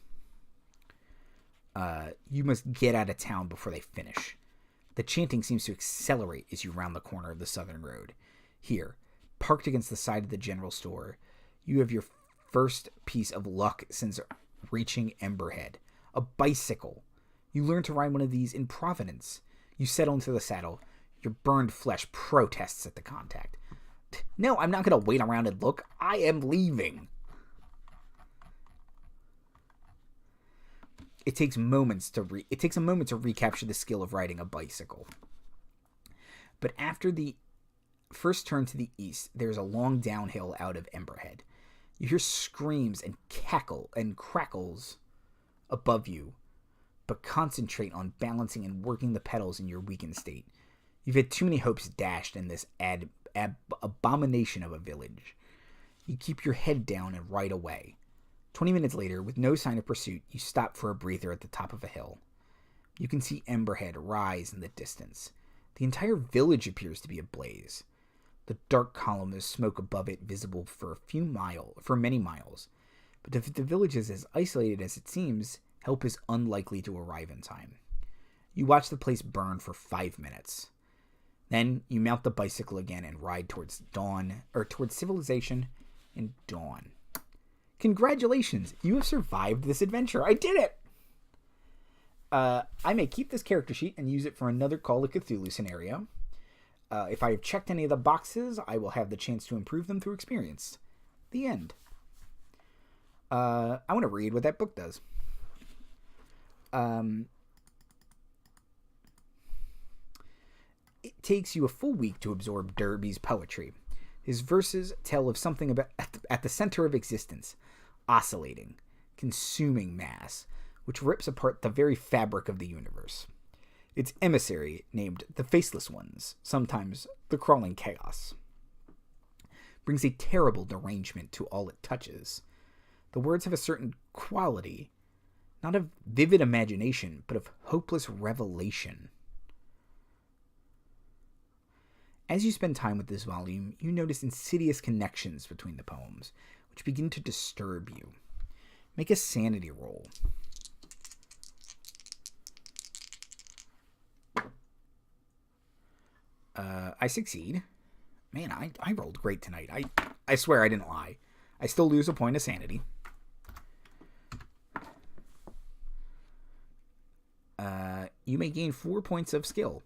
You must get out of town before they finish. The chanting seems to accelerate as you round the corner of the southern road. Here, parked against the side of the general store, you have your first piece of luck since reaching Emberhead. A bicycle. You learn to ride one of these in Providence. You settle into the saddle. Your burned flesh protests at the contact. No, I'm not going to wait around and look. I am leaving. It takes a moment to recapture the skill of riding a bicycle. But after the first turn to the east, there's a long downhill out of Emberhead. You hear screams and crackles above you, but concentrate on balancing and working the pedals in your weakened state. You've had too many hopes dashed in this abomination of a village. You keep your head down and ride away. 20 minutes later, with no sign of pursuit, you stop for a breather at the top of a hill. You can see Emberhead rise in the distance. The entire village appears to be ablaze. The dark column of smoke above it visible for many miles. But if the village is as isolated as it seems, help is unlikely to arrive in time. You watch the place burn for 5 minutes. Then you mount the bicycle again and ride towards civilization and dawn. Congratulations, you have survived this adventure. I did it! I may keep this character sheet and use it for another Call of Cthulhu scenario. If I have checked any of the boxes, I will have the chance to improve them through experience. The end. I want to read what that book does. It takes you a full week to absorb Derby's poetry. His verses tell of something at the center of existence, oscillating, consuming mass, which rips apart the very fabric of the universe. Its emissary, named the Faceless Ones, sometimes the Crawling Chaos, brings a terrible derangement to all it touches. The words have a certain quality, not of vivid imagination, but of hopeless revelation. As you spend time with this volume, you notice insidious connections between the poems, which begin to disturb you. Make a sanity roll. I succeed. Man, I rolled great tonight. I swear I didn't lie. I still lose a point of sanity. You may gain 4 points of skill.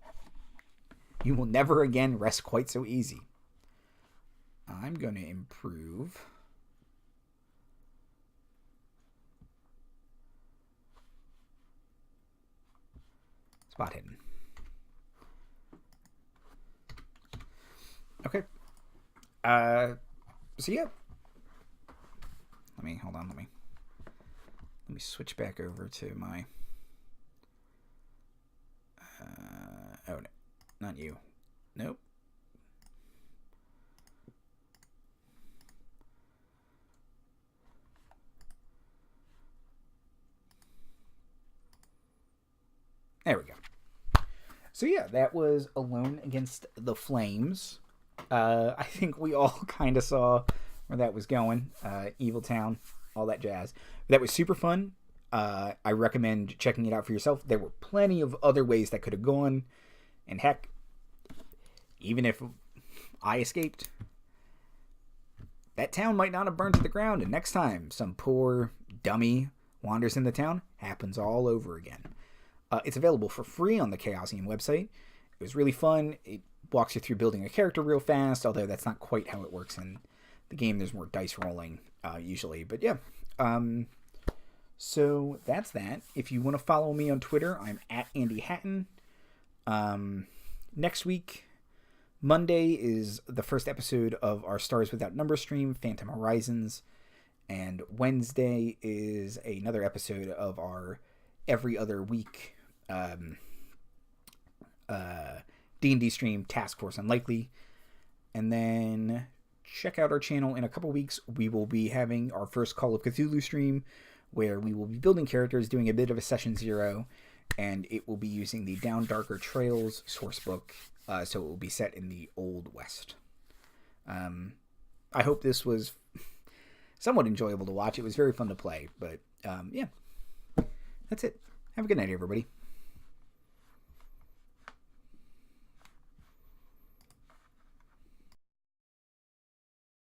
You will never again rest quite so easy. I'm going to improve. Spot hidden. Okay. So yeah. Hold on. Let me switch back over to my. Oh no, not you. Nope. There we go. So yeah, that was Alone Against the Flames. I think we all kind of saw where that was going. Evil Town, all that jazz. That was super fun. I recommend checking it out for yourself. There were plenty of other ways that could have gone. And heck, even if I escaped, that town might not have burned to the ground. And next time some poor dummy wanders in the town, happens all over again. It's available for free on the Chaosium website. It was really fun. It walks you through building a character real fast, although that's not quite how it works in the game. There's more dice rolling usually. But yeah. So that's that. If you want to follow me on Twitter, I'm at Andy Hatton. Next week, Monday, is the first episode of our Stars Without Number stream, Phantom Horizons. And Wednesday is another episode of our every other week D&D stream, Task Force Unlikely. And then check out our channel in a couple weeks. We will be having our first Call of Cthulhu stream, where we will be building characters, doing a bit of a Session 0, and it will be using the Down Darker Trails sourcebook, so it will be set in the Old West. I hope this was somewhat enjoyable to watch. It was very fun to play, but yeah, that's it. Have a good night, everybody.